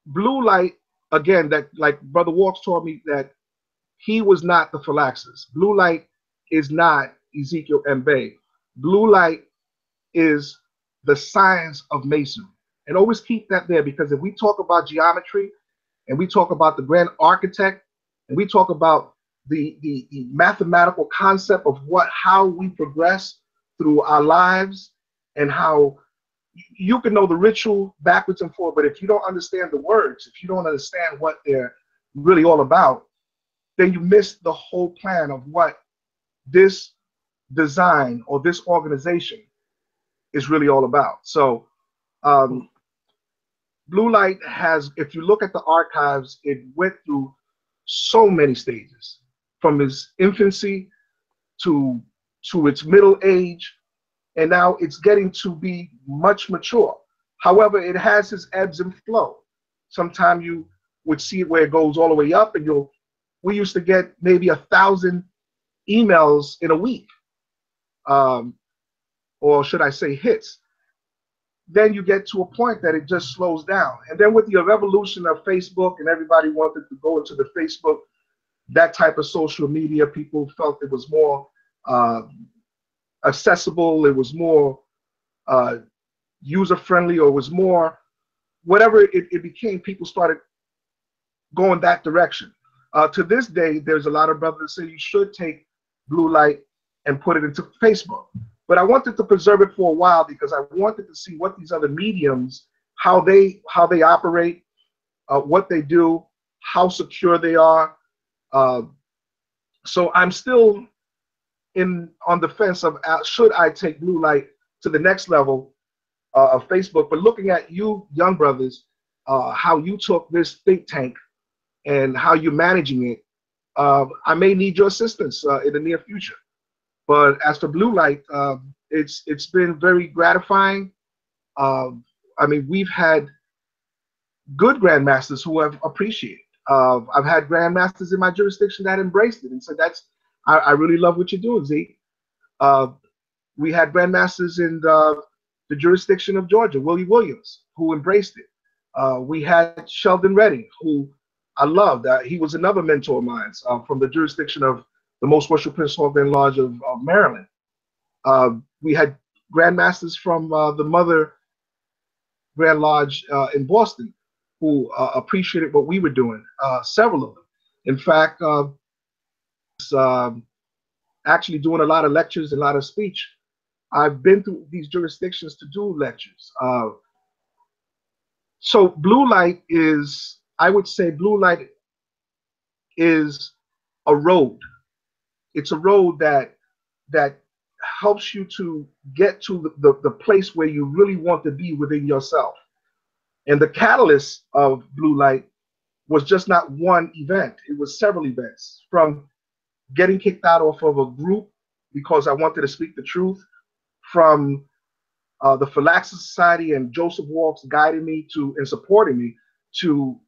Blue Light, again, that like Brother Walks told me that he was not the Phylaxis. Blue Light is not Ezekiel Mbe. Blue Light is the science of masonry. And always keep that there, because if we talk about geometry and we talk about the grand architect and we talk about the mathematical concept of how we progress through our lives and how you can know the ritual backwards and forward, but if you don't understand the words, if you don't understand what they're really all about, then you miss the whole plan of what this design or this organization is really all about. So Blue Light has, if you look at the archives, it went through so many stages, from its infancy to its middle age, and now it's getting to be much mature. However, it has its ebbs and flow. Sometimes you would see it where it goes all the way up, and we used to get maybe 1,000 emails in a week, or should I say hits. Then you get to a point that it just slows down. And then with the revolution of Facebook and everybody wanted to go into the Facebook, that type of social media, people felt it was more accessible, it was more user-friendly, or it was more, whatever it became, people started going that direction. To this day, there's a lot of brothers that say you should take Blue Light and put it into Facebook. But I wanted to preserve it for a while because I wanted to see what these other mediums, how they operate, what they do, how secure they are. So I'm still on the fence of should I take Blue Light to the next level of Facebook. But looking at you young brothers, how you took this think tank and how you're managing it, I may need your assistance in the near future. But as for Blue Light, it's been very gratifying. I mean, we've had good grandmasters who have appreciated. I've had grandmasters in my jurisdiction that embraced it and said, I really love what you're doing, Zeke. We had grandmasters in the jurisdiction of Georgia, Willie Williams, who embraced it. We had Sheldon Redding, who I loved. He was another mentor of mine from the jurisdiction of the Most Worshipful Prince Hall Grand Lodge of Maryland. We had grandmasters from the Mother Grand Lodge in Boston who appreciated what we were doing, several of them. In fact, actually doing a lot of lectures, a lot of speech. I've been through these jurisdictions to do lectures. So Blue Light is, I would say Blue Light is a road. It's a road that helps you to get to the place where you really want to be within yourself. And the catalyst of Blue Light was just not one event. It was several events, from getting kicked out off of a group because I wanted to speak the truth, from the Philaxis Society and Joseph Walks guiding me to and supporting me to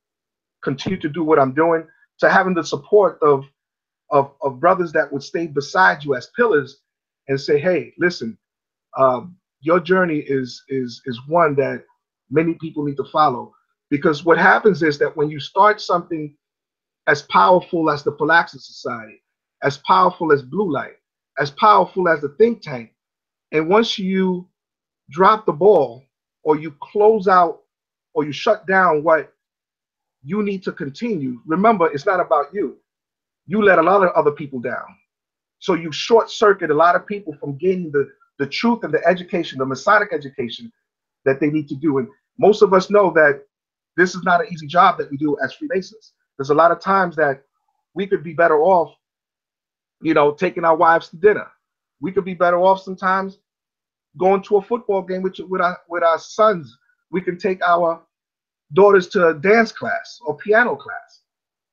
continue to do what I'm doing, to having the support of brothers that would stay beside you as pillars and say, hey, listen, your journey is one that many people need to follow. Because what happens is that when you start something as powerful as the Philaxis Society, as powerful as Blue Light, as powerful as the think tank, and once you drop the ball, or you close out, or you shut down what you need to continue, remember, it's not about you. You let a lot of other people down. So you short circuit a lot of people from gaining the truth and the education, the Masonic education that they need to do. And most of us know that this is not an easy job that we do as Freemasons. There's a lot of times that we could be better off, you know, taking our wives to dinner. We could be better off sometimes going to a football game with our sons. We can take our daughters to a dance class or piano class,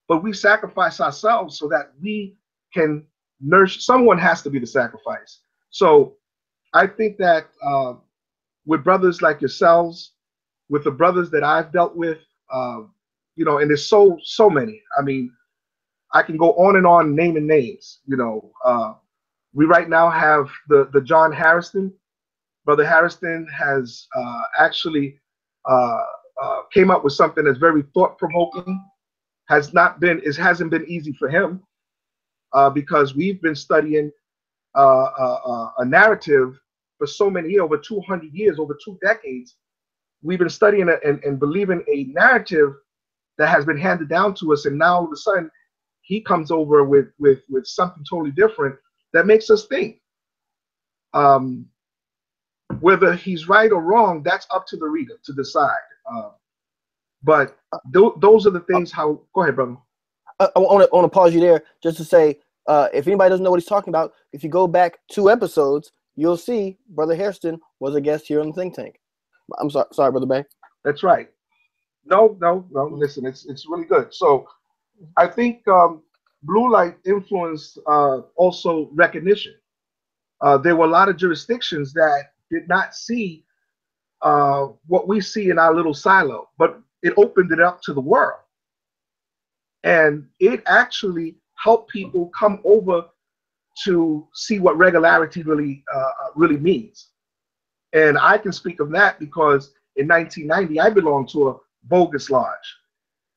but we sacrifice ourselves so that we can nurture. Someone has to be the sacrifice. So I think that with brothers like yourselves, with the brothers that I've dealt with, you know, and there's so many. I mean, I can go on and on naming names. You know, we right now have the John Harrison. Brother Harrison has actually came up with something that's very thought-provoking. Hasn't been easy for him because we've been studying a narrative for so many years, over 200 years, over 2 decades. We've been studying it and believing a narrative that has been handed down to us, and now all of a sudden he comes over with something totally different that makes us think. Whether he's right or wrong, that's up to the reader to decide. But those are the things. How? Go ahead, brother. I want to pause you there just to say, if anybody doesn't know what he's talking about, if you go back 2 episodes, you'll see Brother Hairston was a guest here on the Think Tank. I'm sorry, Brother Bay. That's right. No. Listen, it's really good. So I think Blue Light influenced also recognition. There were a lot of jurisdictions that did not see what we see in our little silo, but it opened it up to the world. And it actually helped people come over to see what regularity really means. And I can speak of that because in 1990, I belonged to a bogus lodge.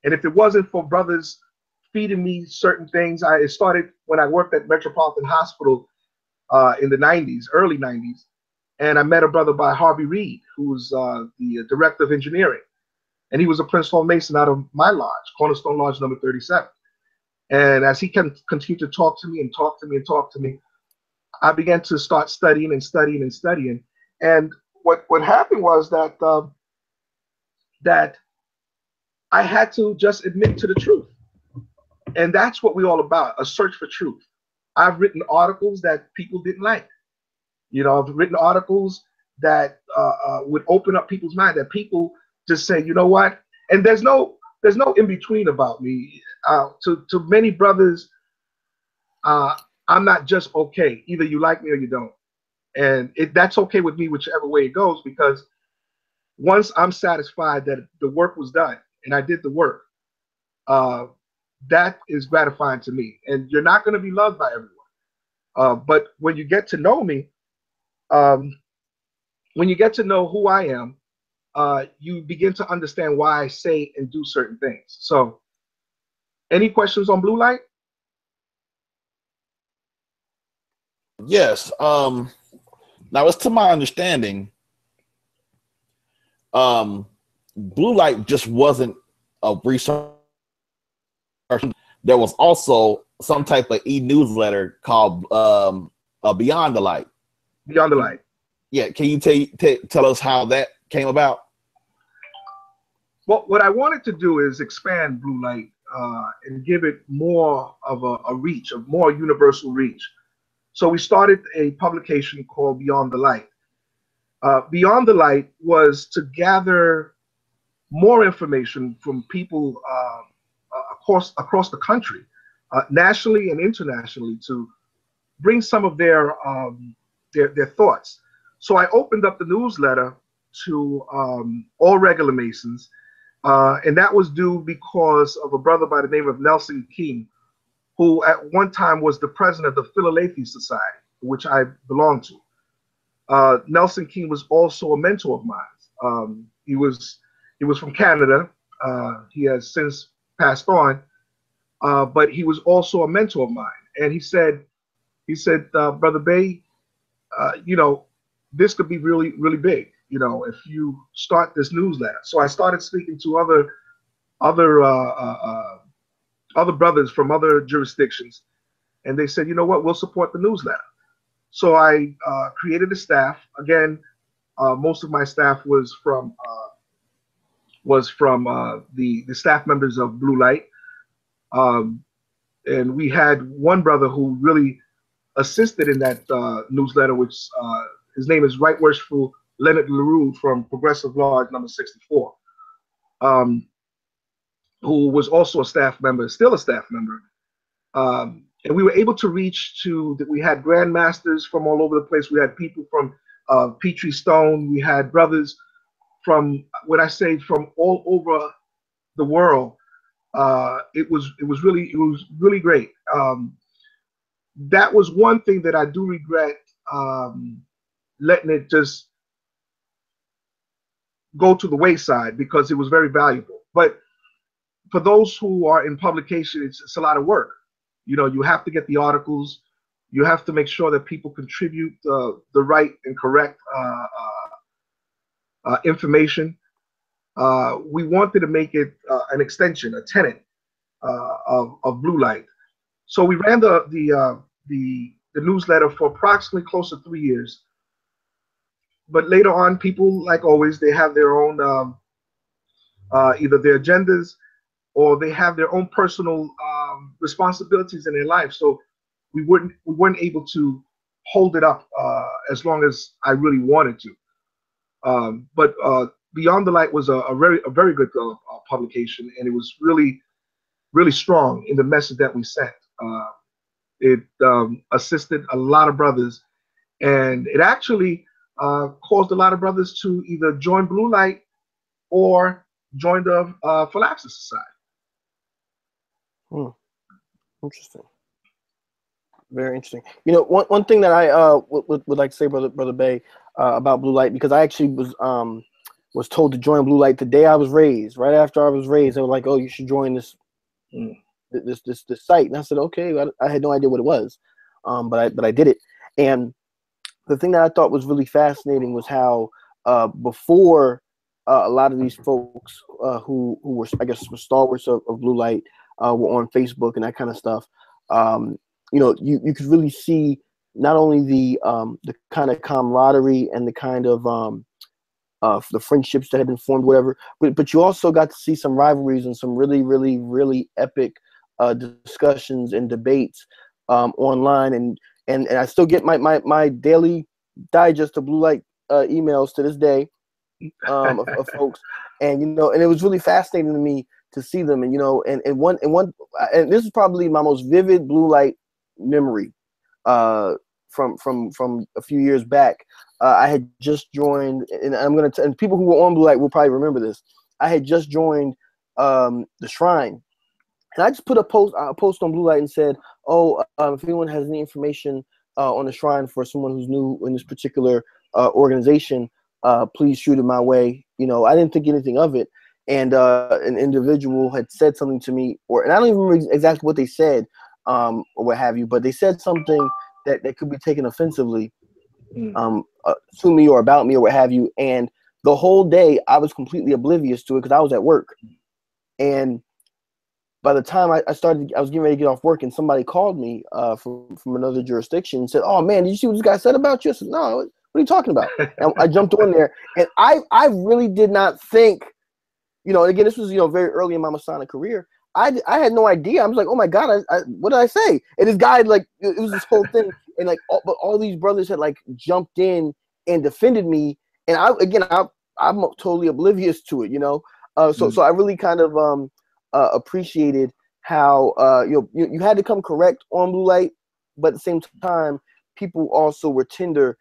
And if it wasn't for brothers feeding me certain things, it started when I worked at Metropolitan Hospital in the 90s, early 90s. And I met a brother by Harvey Reed, who was the director of engineering. And he was a Prince Hall Mason out of my lodge, Cornerstone Lodge number 37. And as he continued to talk to me and talk to me and talk to me, I began to start studying and studying and studying. And what happened was that that I had to just admit to the truth. And that's what we're all about, a search for truth. I've written articles that people didn't like. You know, I've written articles that would open up people's mind, that people just say, you know what? And there's no in between about me. To many brothers, I'm not just okay. Either you like me or you don't. And that's okay with me, whichever way it goes, because once I'm satisfied that the work was done and I did the work, that is gratifying to me. And you're not going to be loved by everyone. But when you get to know me, when you get to know who I am, you begin to understand why I say and do certain things. So, any questions on Blue Light? Yes. Now, it's to my understanding, Blue Light just wasn't a research. There was also some type of e-newsletter called Beyond the Light. Beyond the Light. Yeah. Can you tell us how that came about? Well, what I wanted to do is expand Blue Light and give it more of a reach, of more universal reach. So we started a publication called Beyond the Light. Beyond the Light was to gather more information from people across the country nationally and internationally, to bring some of their thoughts. So I opened up the newsletter to all regular Masons, and that was due because of a brother by the name of Nelson King, who at one time was the president of the Philadelphia Society, which I belong to. Nelson King was also a mentor of mine. He was from Canada. He has since passed on, but he was also a mentor of mine. And he said, Brother Bey, this could be really, really big, if you start this newsletter. So I started speaking to other brothers from other jurisdictions, and they said, you know what, we'll support the newsletter. So I created a staff. Again, most of my staff was from the staff members of Blue Light, and we had one brother who really assisted in that newsletter, which his name is Right Worshipful Leonard LaRue from Progressive Lodge number 64, who was also a staff member, still a staff member. And we were able to reach we had grandmasters from all over the place. We had people from Petrie Stone. We had brothers from, from all over the world. It was really great. That was one thing that I do regret, letting it just go to the wayside, because it was very valuable. But for those who are in publication, it's a lot of work. You have to get the articles. You have to make sure that people contribute the right and correct information. We wanted to make it an extension, a tenet of Blue Light. So we ran the newsletter for approximately close to 3 years. But later on, people, like always, they have their own either their agendas, or they have their own personal responsibilities in their life. So we weren't able to hold it up as long as I really wanted to. But Beyond the Light was a very good publication, and it was really, really strong in the message that we sent. It assisted a lot of brothers, and it actually caused a lot of brothers to either join Blue Light or join the Philapsis Society. Interesting. Very interesting. One thing that I would like to say, brother Bey, about Blue Light, because I actually was told to join Blue Light the day I was raised. Right after I was raised, they were like, "Oh, you should join this site," and I said, "Okay." I had no idea what it was, but I did it. And the thing that I thought was really fascinating was how before a lot of these folks who were, I guess, stalwarts of Blue Light were on Facebook and that kind of stuff. You could really see not only the kind of camaraderie and the kind of the friendships that had been formed, whatever, but you also got to see some rivalries and some really, really, really epic discussions and debates online. And I still get my daily digest of Blue Light emails to this day of folks, and and it was really fascinating to me to see them, and and this is probably my most vivid Blue Light memory from a few years back. I had just joined, and and people who were on Blue Light will probably remember this. I had just joined the Shrine, and I just put a post on Blue Light and said, "Oh, if anyone has any information on the Shrine for someone who's new in this particular organization, please shoot it my way." I didn't think anything of it. And an individual had said something to me, and I don't even remember exactly what they said, or what have you, but they said something that could be taken offensively to me or about me or what have you. And the whole day I was completely oblivious to it because I was at work. And by the time I was getting ready to get off work, and somebody called me from another jurisdiction and said, "Oh man, did you see what this guy said about you?" I said, "No, what are you talking about?" And I jumped on there, and I really did not think, and again, this was very early in my Masonic career. I had no idea. I was like, "Oh my God, what did I say?" And this guy, like, it was this whole thing, and like, but all these brothers had like jumped in and defended me, and I'm totally oblivious to it, So I really kind of appreciated how you had to come correct on blue light, but at the same time, people also were tender,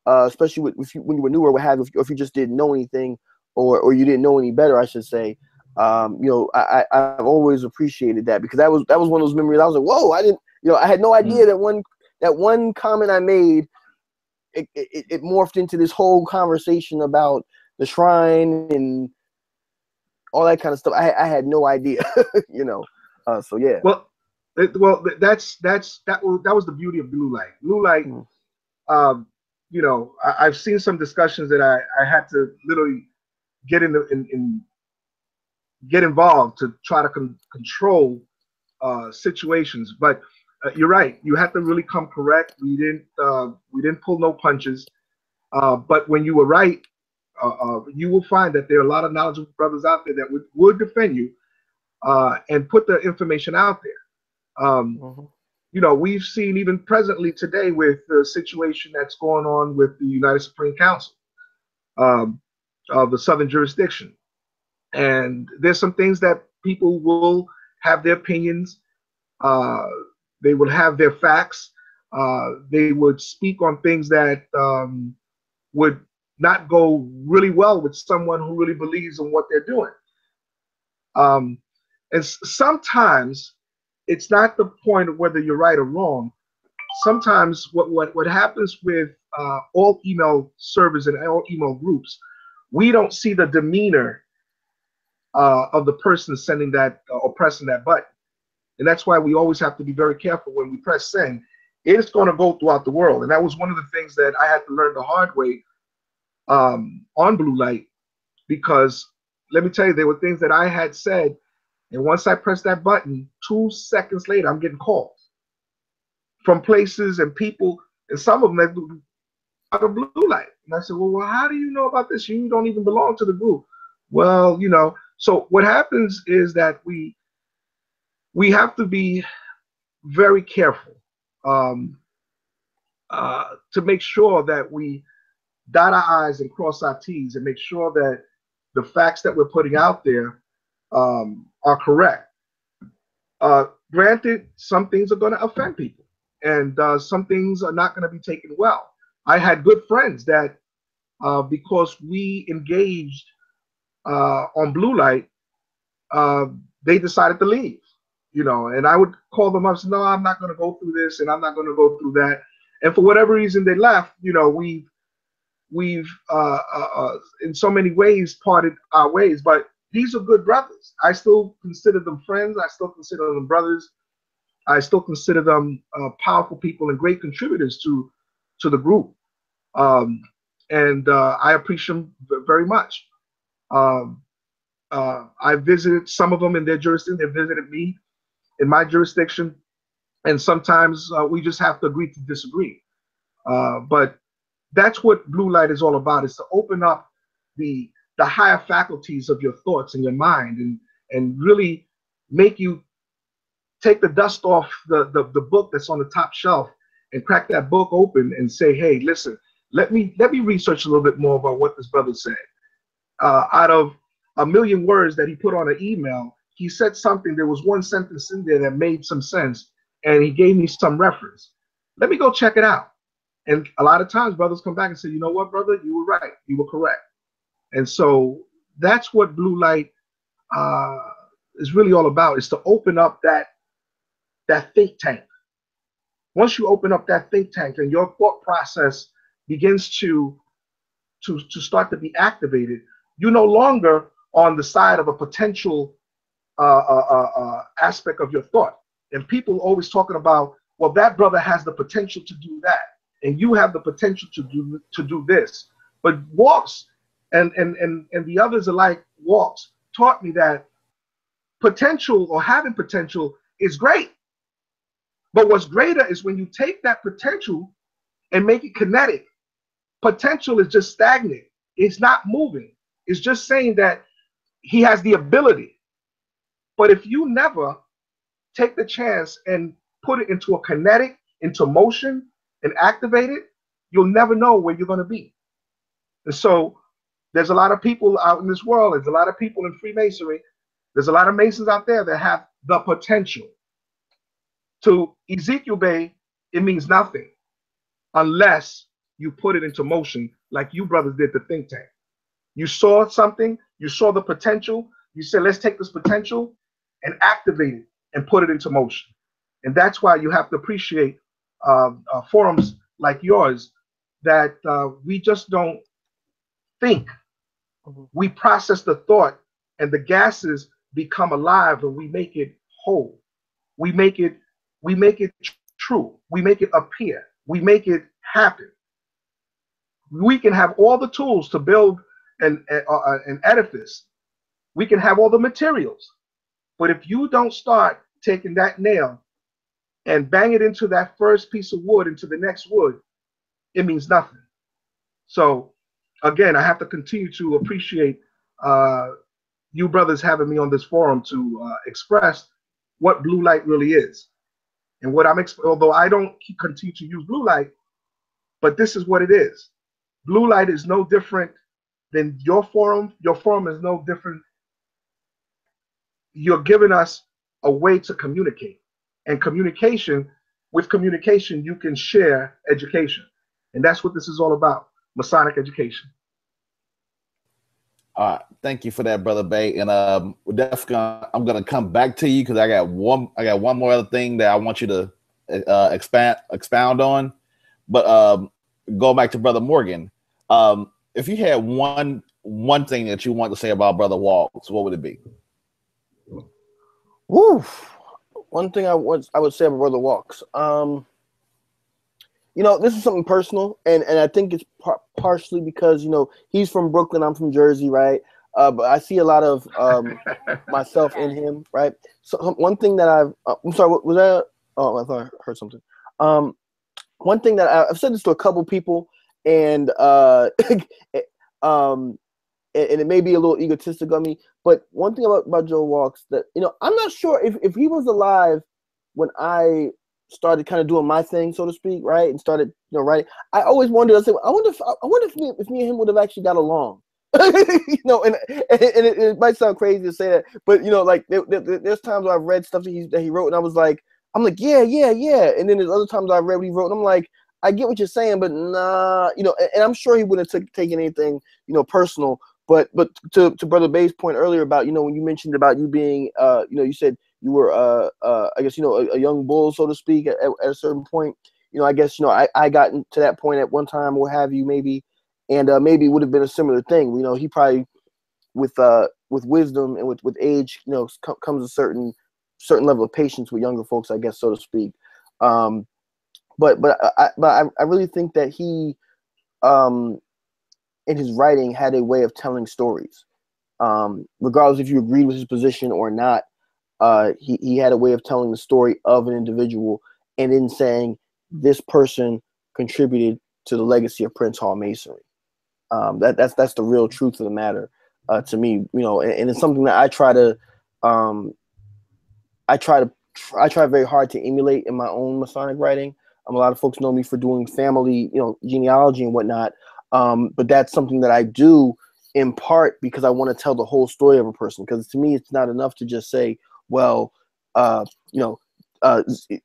especially when you were newer, or if you just didn't know anything, or you didn't know any better, I should say. I've always appreciated that, because that was one of those memories. I was like, whoa, I had no idea that one comment I made, it morphed into this whole conversation about the shrine and all that kind of stuff. I had no idea, so yeah. Well, that was the beauty of blue light. Blue light, I've seen some discussions that I had to literally get get involved to try to control situations. But you're right. You have to really come correct. We didn't pull no punches. But when you were right, you will find that there are a lot of knowledgeable brothers out there that would defend you and put the information out there. We've seen even presently today with the situation that's going on with the United Supreme Council of the Southern Jurisdiction. And there's some things that people will have their opinions. They will have their facts. They would speak on things that would not go really well with someone who really believes in what they're doing. And sometimes it's not the point of whether you're right or wrong. Sometimes what happens with all email servers and all email groups, we don't see the demeanor of the person sending that or pressing that button. And that's why we always have to be very careful when we press send. It's going to go throughout the world. And that was one of the things that I had to learn the hard way on blue light, because let me tell you, there were things that I had said, and once I pressed that button, 2 seconds later, I'm getting calls from places and people, and some of them that out of blue light. And I said, well, how do you know about this? You don't even belong to the group. Well, so what happens is that we have to be very careful to make sure that we dot our I's and cross our T's and make sure that the facts that we're putting out there are correct. Granted, some things are going to offend people, and some things are not going to be taken well. I had good friends that because we engaged on blue light, they decided to leave, and I would call them up and say, no, I'm not going to go through this, and I'm not going to go through that. And for whatever reason they left, we've in so many ways parted our ways, but these are good brothers. I still consider them friends. I still consider them brothers. I still consider them powerful people and great contributors to the group. And I appreciate them very much. I visited some of them in their jurisdiction. They visited me in my jurisdiction. And sometimes we just have to agree to disagree. But that's what blue light is all about, is to open up the higher faculties of your thoughts and your mind, and really make you take the dust off the book that's on the top shelf and crack that book open and say, hey, listen, let me research a little bit more about what this brother said. Out of 1 million words that he put on an email, he said something. There was one sentence in there that made some sense, and he gave me some reference. Let me go check it out. And a lot of times brothers come back and say, you know what, brother, you were right. You were correct. And so that's what blue light is really all about, is to open up that think tank. Once you open up that think tank and your thought process begins to start to be activated, you're no longer on the side of a potential aspect of your thought. And people always talking about, well, that brother has the potential to do that, and you have the potential to do this. But Walks and the others alike, Walks taught me that potential, or having potential, is great. But what's greater is when you take that potential and make it kinetic. Potential is just stagnant. It's not moving. It's just saying that he has the ability. But if you never take the chance and put it into a kinetic, into motion, and activate it, you'll never know where you're going to be. And so there's a lot of people out in this world. There's a lot of people in Freemasonry There's a lot of Masons out there that have the potential. To Ezekiel Bey, it means nothing unless you put it into motion like you brothers did the think tank. You saw something, you saw the potential, you said, let's take this potential and activate it and put it into motion. And that's why you have to appreciate forums like yours, that we just don't think. We process the thought, and the gases become alive, and we make it whole. We make it true. We make it appear. We make it happen. We can have all the tools to build an edifice. We can have all the materials. But if you don't start taking that nail and bang it into that first piece of wood, into the next wood, it means nothing. So again, I have to continue to appreciate you brothers having me on this forum to express what blue light really is. And what although I don't continue to use blue light, but this is what it is. Blue light is no different than your forum. Your forum is no different. You're giving us a way to communicate. And with communication, you can share education. And that's what this is all about, Masonic education. All right, thank you for that, Brother Bey. And we're definitely I'm gonna come back to you because I got one more other thing that I want you to expound on. But go back to Brother Morgan. If you had one thing that you want to say about Brother Walks, what would it be? Woo. One thing I would say about Brother Walks. You know, this is something personal, and I think it's partially because, you know, he's from Brooklyn, I'm from Jersey, right? But I see a lot of myself in him, right? So one thing that I'm sorry, what was that? Oh, I thought I heard something. One thing that I've said this to a couple people, and and it may be a little egotistic of me, but one thing about Joe Walks that, you know, I'm not sure if he was alive when I started kind of doing my thing, so to speak, right, and started, you know, writing. I always wondered. I wonder if me and him would have actually got along. You know, and it might sound crazy to say that, but, you know, like there's times where I've read stuff that he wrote, and I'm like, yeah, and then there's other times I've read what he wrote, and I'm like, I get what you're saying, but nah, you know, and I'm sure he wouldn't have taken anything, you know, personal. But to Brother Bey's point earlier about, you know, when you mentioned about you being, you know, you said you were, I guess, you know, a young bull, so to speak, at a certain point. You know, I guess, you know, I got to that point at one time, or what have you, maybe, and maybe it would have been a similar thing. You know, he probably, with wisdom and with age, you know, comes a certain level of patience with younger folks, I guess, so to speak. But I really think that he, in his writing, had a way of telling stories, regardless if you agreed with his position or not. He had a way of telling the story of an individual, and then saying this person contributed to the legacy of Prince Hall Masonry. That's the real truth of the matter, to me. You know, and it's something that I try very hard to emulate in my own Masonic writing. A lot of folks know me for doing family, you know, genealogy and whatnot. But that's something that I do in part because I want to tell the whole story of a person. Because to me, it's not enough to just say, well, you know,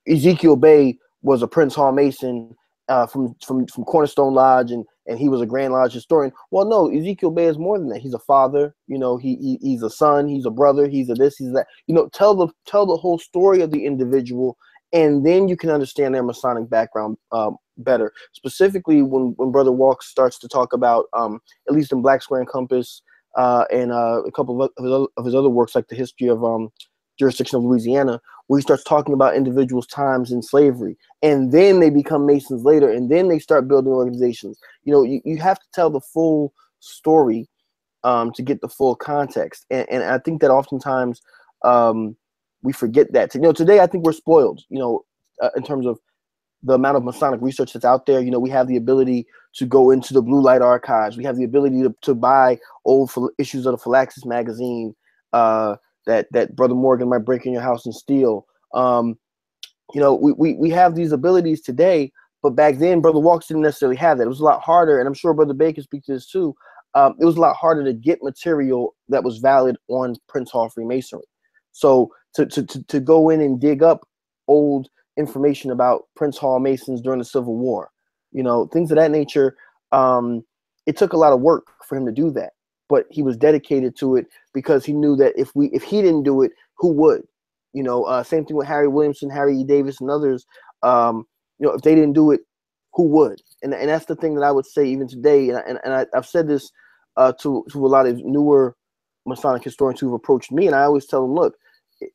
Ezekiel Bey was a Prince Hall Mason from Cornerstone Lodge, and he was a Grand Lodge historian. Well, no, Ezekiel Bey is more than that. He's a father. You know, he's a son. He's a brother. He's a this. He's that. You know, tell the whole story of the individual, and then you can understand their Masonic background better. Specifically, when Brother Walks starts to talk about, at least in Black Square and Compass, and a couple of his other works, like the History of Jurisdiction of Louisiana, where he starts talking about individuals' times in slavery, and then they become Masons later, and then they start building organizations. You know, you have to tell the full story to get the full context, and I think that oftentimes we forget that. You know, today I think we're spoiled, you know, in terms of the amount of Masonic research that's out there. You know, we have the ability to go into the Blue Light archives. We have the ability to buy old issues of the Phylaxis magazine that Brother Morgan might break in your house and steal. You know, we have these abilities today, but back then, Brother Walks didn't necessarily have that. It was a lot harder, and I'm sure Brother Bey can speak to this too. it was a lot harder to get material that was valid on Prince Hall Freemasonry. So to go in and dig up old information about Prince Hall Masons during the Civil War, things of that nature, it took a lot of work for him to do that. But he was dedicated to it because he knew that if he didn't do it, who would? Same thing with Harry Williamson, Harry E. Davis, and others. If they didn't do it, who would? And that's the thing that I would say even today. And I've said this to a lot of newer Masonic historians who've approached me, and I always tell them, look,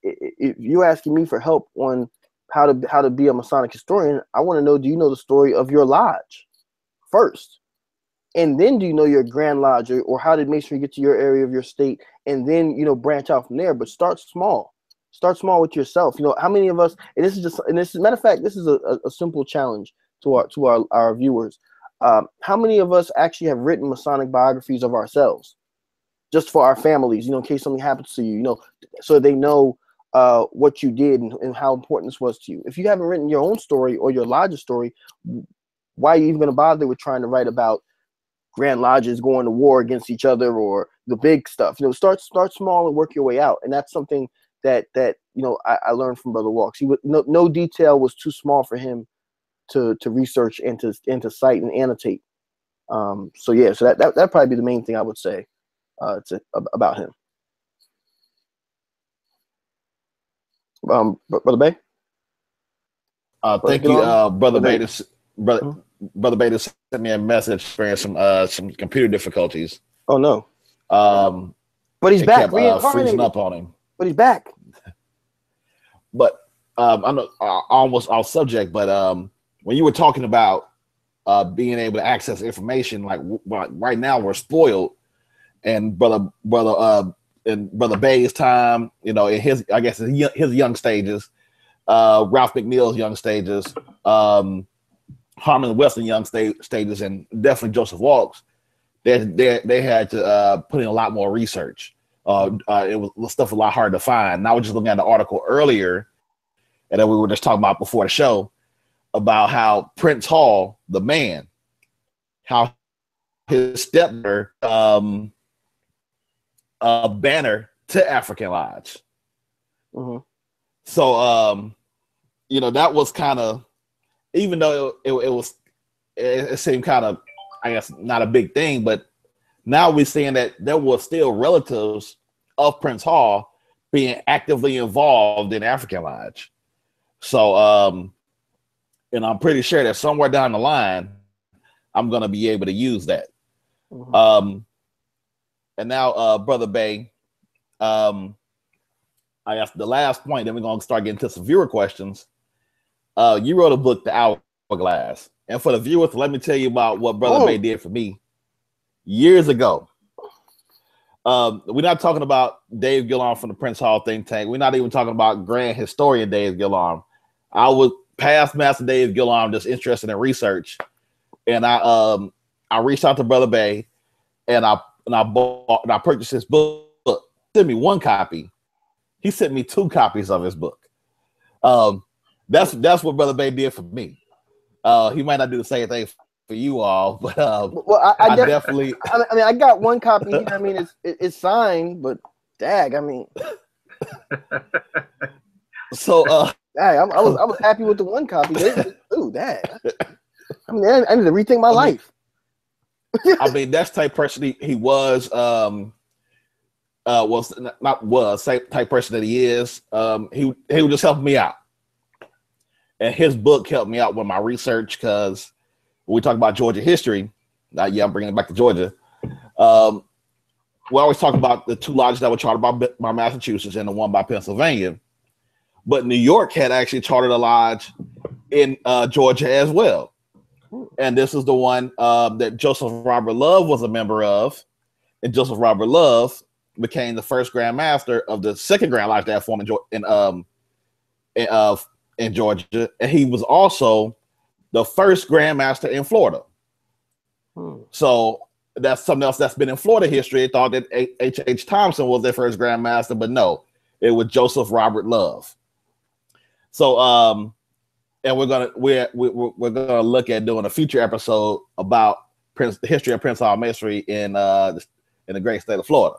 if you're asking me for help on how to be a Masonic historian, I want to know, do you know the story of your lodge first? And then do you know your Grand Lodge, or how did Masonry get to your area of your state? And then, branch out from there, but start small. Start small with yourself. How many of us, and this is matter of fact, this is a simple challenge to our viewers. How many of us actually have written Masonic biographies of ourselves just for our families, in case something happens to you, so they know what you did and how important this was to you. If you haven't written your own story or your lodge's story, why are you even going to bother with trying to write about Grand Lodges going to war against each other or the big stuff? Start small and work your way out. And that's something that I learned from Brother Walks. No detail was too small for him to research and to cite and annotate. So that'd probably be the main thing I would say about him. Brother Bay. Thank you, Brother Bay. Brother Bay sent me a message for some computer difficulties. Oh no! But he's back. Freezing up on him. But he's back. But I know almost off subject. But when you were talking about being able to access information, like right now we're spoiled, and brother in Brother Bay's time, in his young stages, Ralph McNeil's young stages, Harmon Weston young stages, and definitely Joseph Walks, they had to put in a lot more research. It was stuff a lot harder to find. And I was just looking at the article earlier, and then we were just talking about before the show about how Prince Hall, the man, how his stepmother a banner to African Lodge. Mm-hmm. So that was kind of, even though it seemed kind of, I guess, not a big thing, but now we're seeing that there were still relatives of Prince Hall being actively involved in African Lodge. So and I'm pretty sure that somewhere down the line I'm going to be able to use that. Mm-hmm. And now, Brother Bay, I guess the last point, then we're going to start getting to some viewer questions. You wrote a book, The Hourglass. And for the viewers, let me tell you about what Brother Bay did for me years ago. We're not talking about Dave Gillarm from the Prince Hall think tank. We're not even talking about Grand Historian Dave Gillarm. I was past Master Dave Gillarm, just interested in research. And I reached out to Brother Bay, and I purchased his book. He sent me one copy. He sent me 2 copies of his book. That's what Brother Bay did for me. He might not do the same thing for you all, but I definitely. I mean, I got one copy here. I mean, it's signed, but dag, I mean. So, I was happy with the one copy. Ooh, dag. I mean, I need to rethink my life. I mean, that's the type person he was. Same type person that he is. He would just help me out, and his book helped me out with my research, because when we talk about Georgia history, I'm bringing it back to Georgia. We always talk about the 2 lodges that were chartered by Massachusetts and the one by Pennsylvania, but New York had actually chartered a lodge in Georgia as well. And this is the one that Joseph Robert Love was a member of, and Joseph Robert Love became the first Grand Master of the second Grand Lodge that formed in Georgia, and he was also the first Grand Master in Florida. So that's something else that's been in Florida history. They thought that H.H. Thompson was their first Grand Master, but no, it was Joseph Robert Love. So and we're gonna look at doing a future episode about the history of Prince Hall Masonry in the great state of Florida.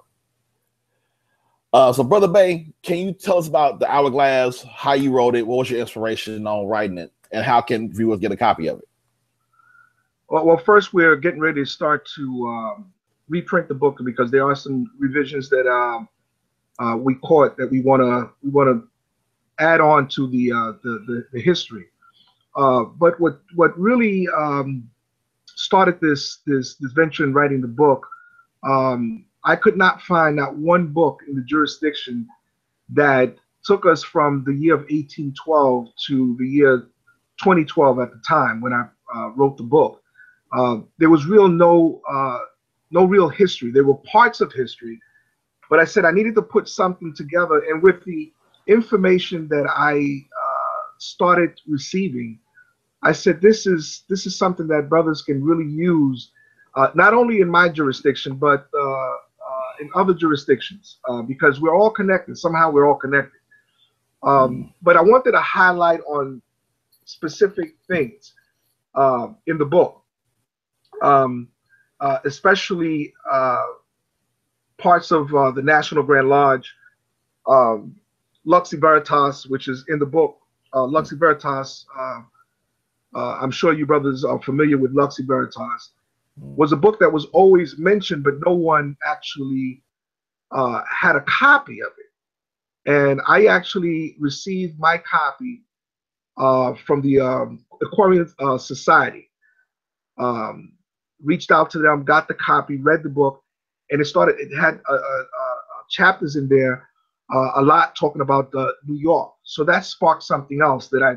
So, Brother Bey, can you tell us about the Hourglass, how you wrote it, what was your inspiration on writing it, and how can viewers get a copy of it? Well, first we're getting ready to start to reprint the book because there are some revisions that we caught that we want to add on to the history. But what really started this venture in writing the book, I could not find not one book in the jurisdiction that took us from the year of 1812 to the year 2012 at the time when I wrote the book. There was no real history. There were parts of history, but I said I needed to put something together. And with the information that I started receiving, I said this is something that brothers can really use, not only in my jurisdiction but in other jurisdictions, because we're all connected. Somehow we're all connected. But I wanted to highlight on specific things in the book. Especially parts of the National Grand Lodge, Luxi Veritas, which is in the book. Luxi Veritas, I'm sure you brothers are familiar with Luxi Veritas, was a book that was always mentioned, but no one actually had a copy of it. And I actually received my copy from the Aquarian Society. Reached out to them, got the copy, read the book, and it had chapters in there, a lot talking about New York. So that sparked something else that I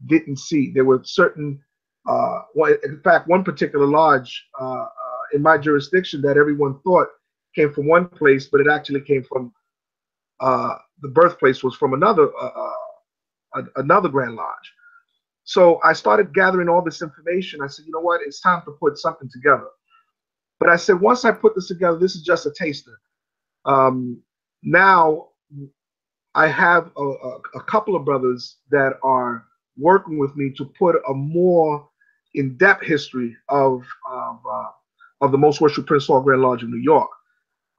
didn't see. There were certain, in fact, one particular lodge in my jurisdiction that everyone thought came from one place, but it actually came from, the birthplace was from another Grand Lodge. So I started gathering all this information. I said, you know what, it's time to put something together. But I said, once I put this together, this is just a taster. Now I have a couple of brothers that are working with me to put a more in-depth history of the Most Worshipful Prince Hall Grand Lodge of New York.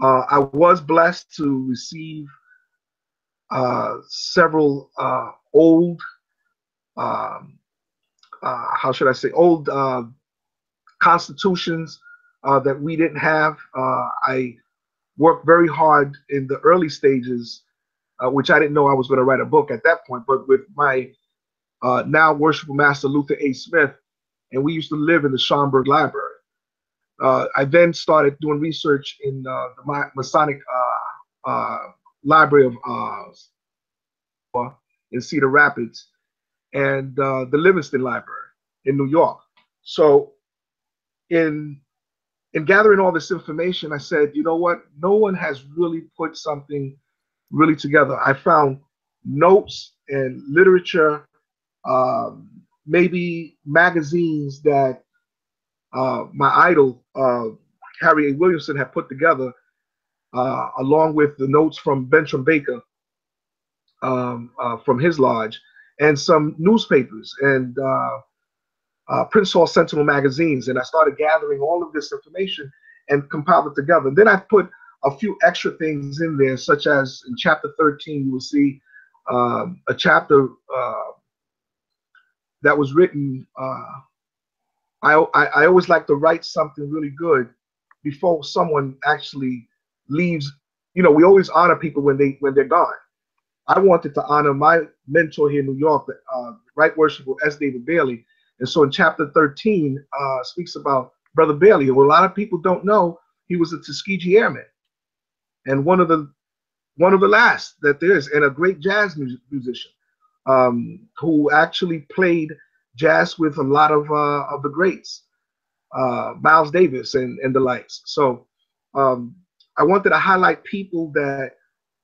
I was blessed to receive several old, how should I say, old constitutions that we didn't have. I worked very hard in the early stages, which I didn't know I was going to write a book at that point, but with my now worshipful master Luther A. Smith, and we used to live in the Schomburg Library. I then started doing research in the Masonic Library of in Cedar Rapids, and the Livingston Library in New York. So in gathering all this information, I said, you know what? No one has really put something really together. I found notes and literature, maybe magazines that my idol, Harry A. Williamson, had put together, along with the notes from Bertram Baker from his lodge, and some newspapers and Prince Hall Sentinel magazines. And I started gathering all of this information and compiled it together. And then I put a few extra things in there, such as in chapter 13, you will see a chapter that was written. I always like to write something really good before someone actually leaves. You know, we always honor people when they're gone. I wanted to honor my mentor here in New York, Right Worshipful S. David Bailey. And so in chapter 13 speaks about Brother Bailey, who a lot of people don't know. He was a Tuskegee Airman, and one of the last that there is, and a great jazz musician who actually played jazz with a lot of the greats, Miles Davis and the likes. So I wanted to highlight people that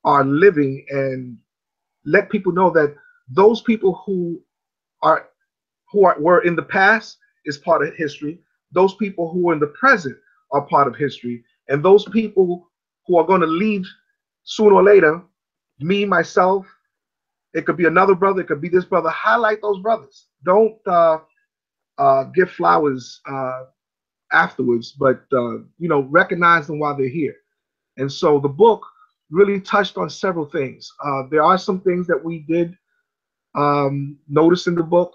are living and let people know that those people who were in the past is part of history. Those people who are in the present are part of history, and those people who are going to leave sooner or later, me, myself, it could be another brother, it could be this brother. Highlight those brothers. Don't give flowers afterwards, but recognize them while they're here. And so the book really touched on several things. There are some things that we did notice in the book,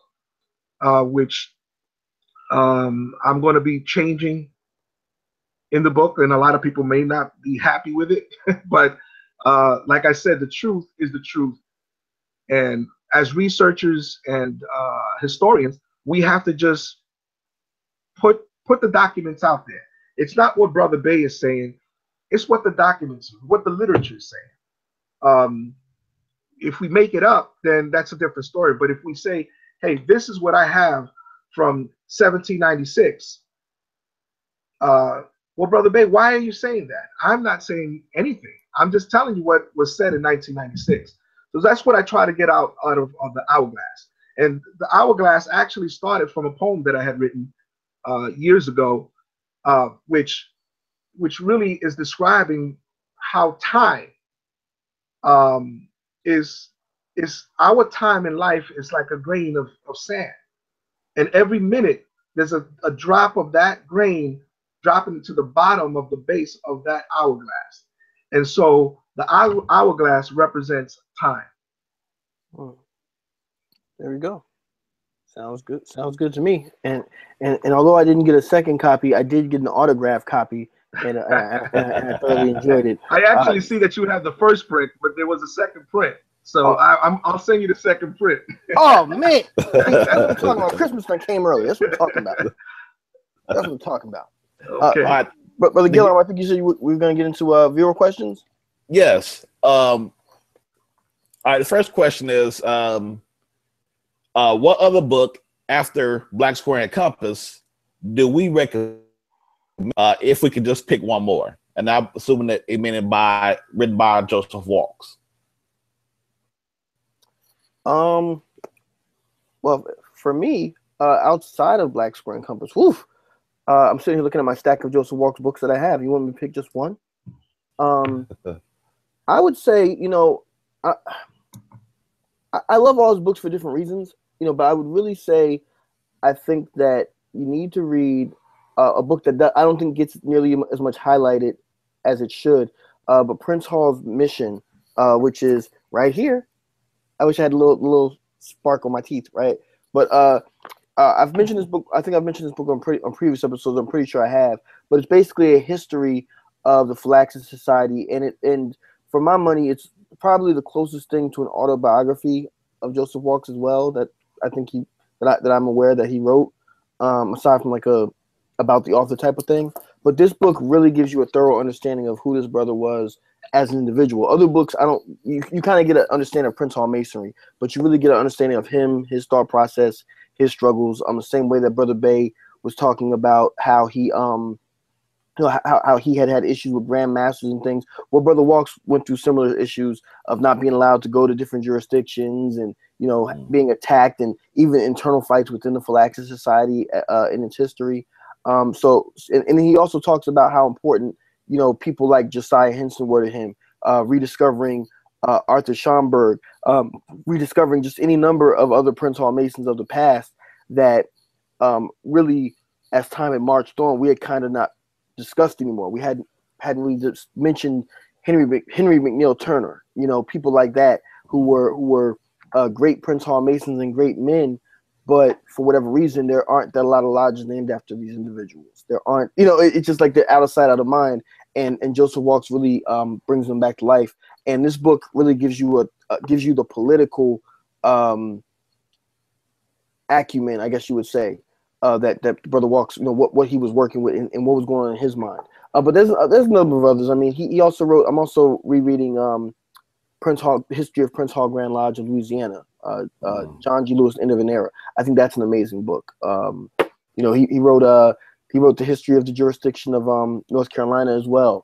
which I'm going to be changing in the book, and a lot of people may not be happy with it. But like I said, the truth is the truth. And as researchers and historians, we have to just put the documents out there. It's not what Brother Bey is saying. It's what the documents, what the literature is saying. If we make it up, then that's a different story. But if we say, hey, this is what I have from 1796, well, Brother Bey, why are you saying that? I'm not saying anything. I'm just telling you what was said in 1996. So that's what I try to get out of the Hourglass. And the Hourglass actually started from a poem that I had written years ago, which really is describing how time is our time in life is like a grain of sand. And every minute there's a drop of that grain dropping to the bottom of the base of that hourglass. And so the hourglass represents time. There we go. Sounds good. Sounds good to me. And although I didn't get a second copy, I did get an autographed copy, and I thoroughly enjoyed it. I actually see that you have the first print, but there was a second print. So I'll send you the second print. Oh man, that's what I'm talking about. Christmas thing came early. That's what I'm talking about. That's what I'm talking about. Okay. But Brother Gilliam, I think you said we were going to get into viewer questions. Yes. All right. The first question is, what other book after Black Square and Compass do we recommend if we could just pick one more? And I'm assuming that it meant written by Joseph Walks. Well, for me, outside of Black Square and Compass, I'm sitting here looking at my stack of Joseph Walks books that I have. You want me to pick just one? I would say, I love all his books for different reasons, but I would really say I think that you need to read a book that I don't think gets nearly as much highlighted as it should, but Prince Hall's Mission, which is right here. I wish I had a little spark on my teeth, right? But I've mentioned this book. I think I've mentioned this book on previous episodes. I'm pretty sure I have. But it's basically a history of the Philaxis Society, and for my money, it's probably the closest thing to an autobiography of Joseph Walks as well. That I think that I'm aware that he wrote, aside from like about the author type of thing. But this book really gives you a thorough understanding of who this brother was as an individual. Other books, you kind of get an understanding of Prince Hall Masonry, but you really get an understanding of him, his thought process, his struggles. The same way that Brother Bey was talking about how he how he had issues with Grand Masters and things. Well, Brother Walks went through similar issues of not being allowed to go to different jurisdictions and being attacked, and even internal fights within the Philaxis Society in its history. And he also talks about how important people like Josiah Henson were to him, rediscovering Arthur Schomburg, rediscovering just any number of other Prince Hall Masons of the past that really, as time had marched on, we had kind of not discussed anymore. We hadn't really just mentioned Henry McNeil Turner, people like that who were great Prince Hall Masons and great men. But for whatever reason, there aren't that a lot of lodges named after these individuals. There aren't, it's just like they're out of sight, out of mind. And Joseph Walks really brings them back to life. And this book really gives you the political acumen, I guess you would say, that Brother Walks, what he was working with and what was going on in his mind. But there's a number of others. I mean, he also wrote. I'm also rereading Prince Hall, History of Prince Hall Grand Lodge of Louisiana. John G. Lewis, End of an Era. I think that's an amazing book. He wrote the history of the jurisdiction of North Carolina as well.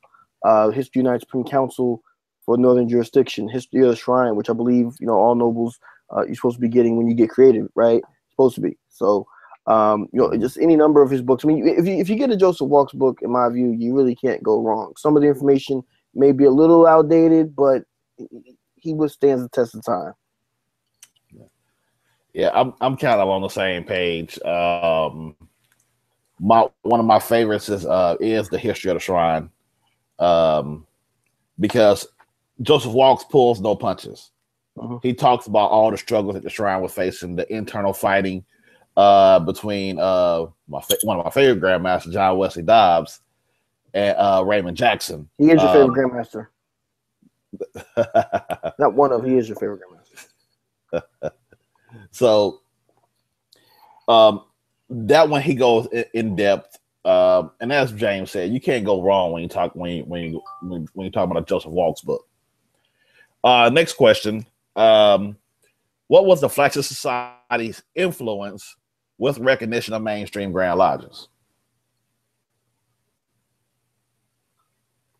History of the United Supreme Council for Northern Jurisdiction. History of the Shrine, which I believe all nobles you're supposed to be getting when you get created, right? Supposed to be. So just any number of his books. I mean, if you get a Joseph Walks book, in my view, you really can't go wrong. Some of the information may be a little outdated, but he withstands the test of time. Yeah, I'm kind of on the same page. one of my favorites is the history of the shrine, because Joseph Walks pulls no punches. He talks about all the struggles that the shrine was facing, the internal fighting between one of my favorite grandmasters, John Wesley Dobbs, and Raymond Jackson. He is your favorite grandmaster. Not one of, he is your favorite grandmaster. So that one he goes in depth, and as James said, you can't go wrong when you talk about a Joseph Walks book. Next question: what was the Flagship Society's influence with recognition of mainstream Grand Lodges?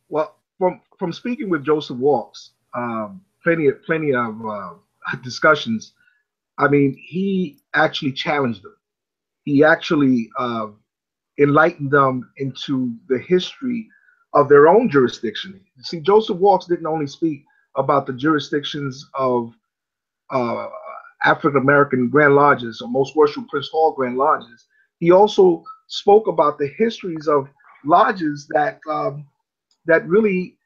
Well, from speaking with Joseph Walks, plenty of discussions. I mean, he actually challenged them. He actually enlightened them into the history of their own jurisdiction. See, Joseph Walks didn't only speak about the jurisdictions of African American Grand Lodges or Most Worshipful Prince Hall Grand Lodges. He also spoke about the histories of lodges that really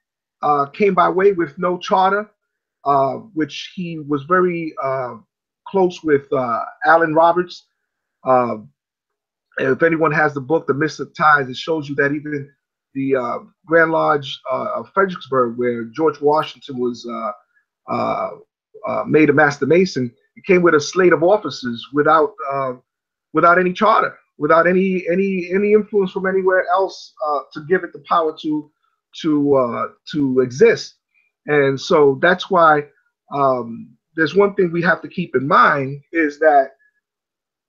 came by way with no charter, which he was very close with Allen Roberts. If anyone has the book, The Mystic Ties, it shows you that even the Grand Lodge of Fredericksburg, where George Washington was made a Master Mason, it came with a slate of officers without any charter, without any influence from anywhere else to give it the power to exist. And so that's why there's one thing we have to keep in mind is that,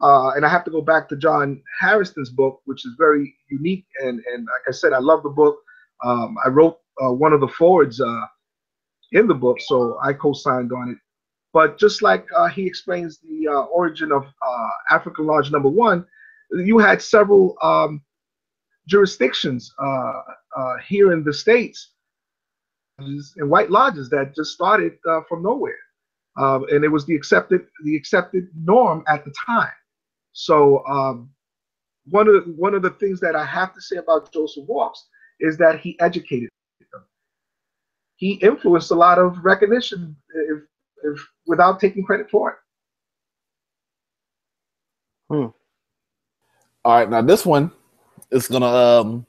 and I have to go back to John Harrison's book, which is very unique. And like I said, I love the book. I wrote one of the forwards in the book, so I co-signed on it. But just like he explains the origin of African Lodge Number 1, you had several jurisdictions here in the States and white lodges that just started from nowhere, and it was the accepted norm at the time. So one of the things that I have to say about Joseph Walks is that he educated them. He influenced a lot of recognition, if without taking credit for it. All right, now this one is gonna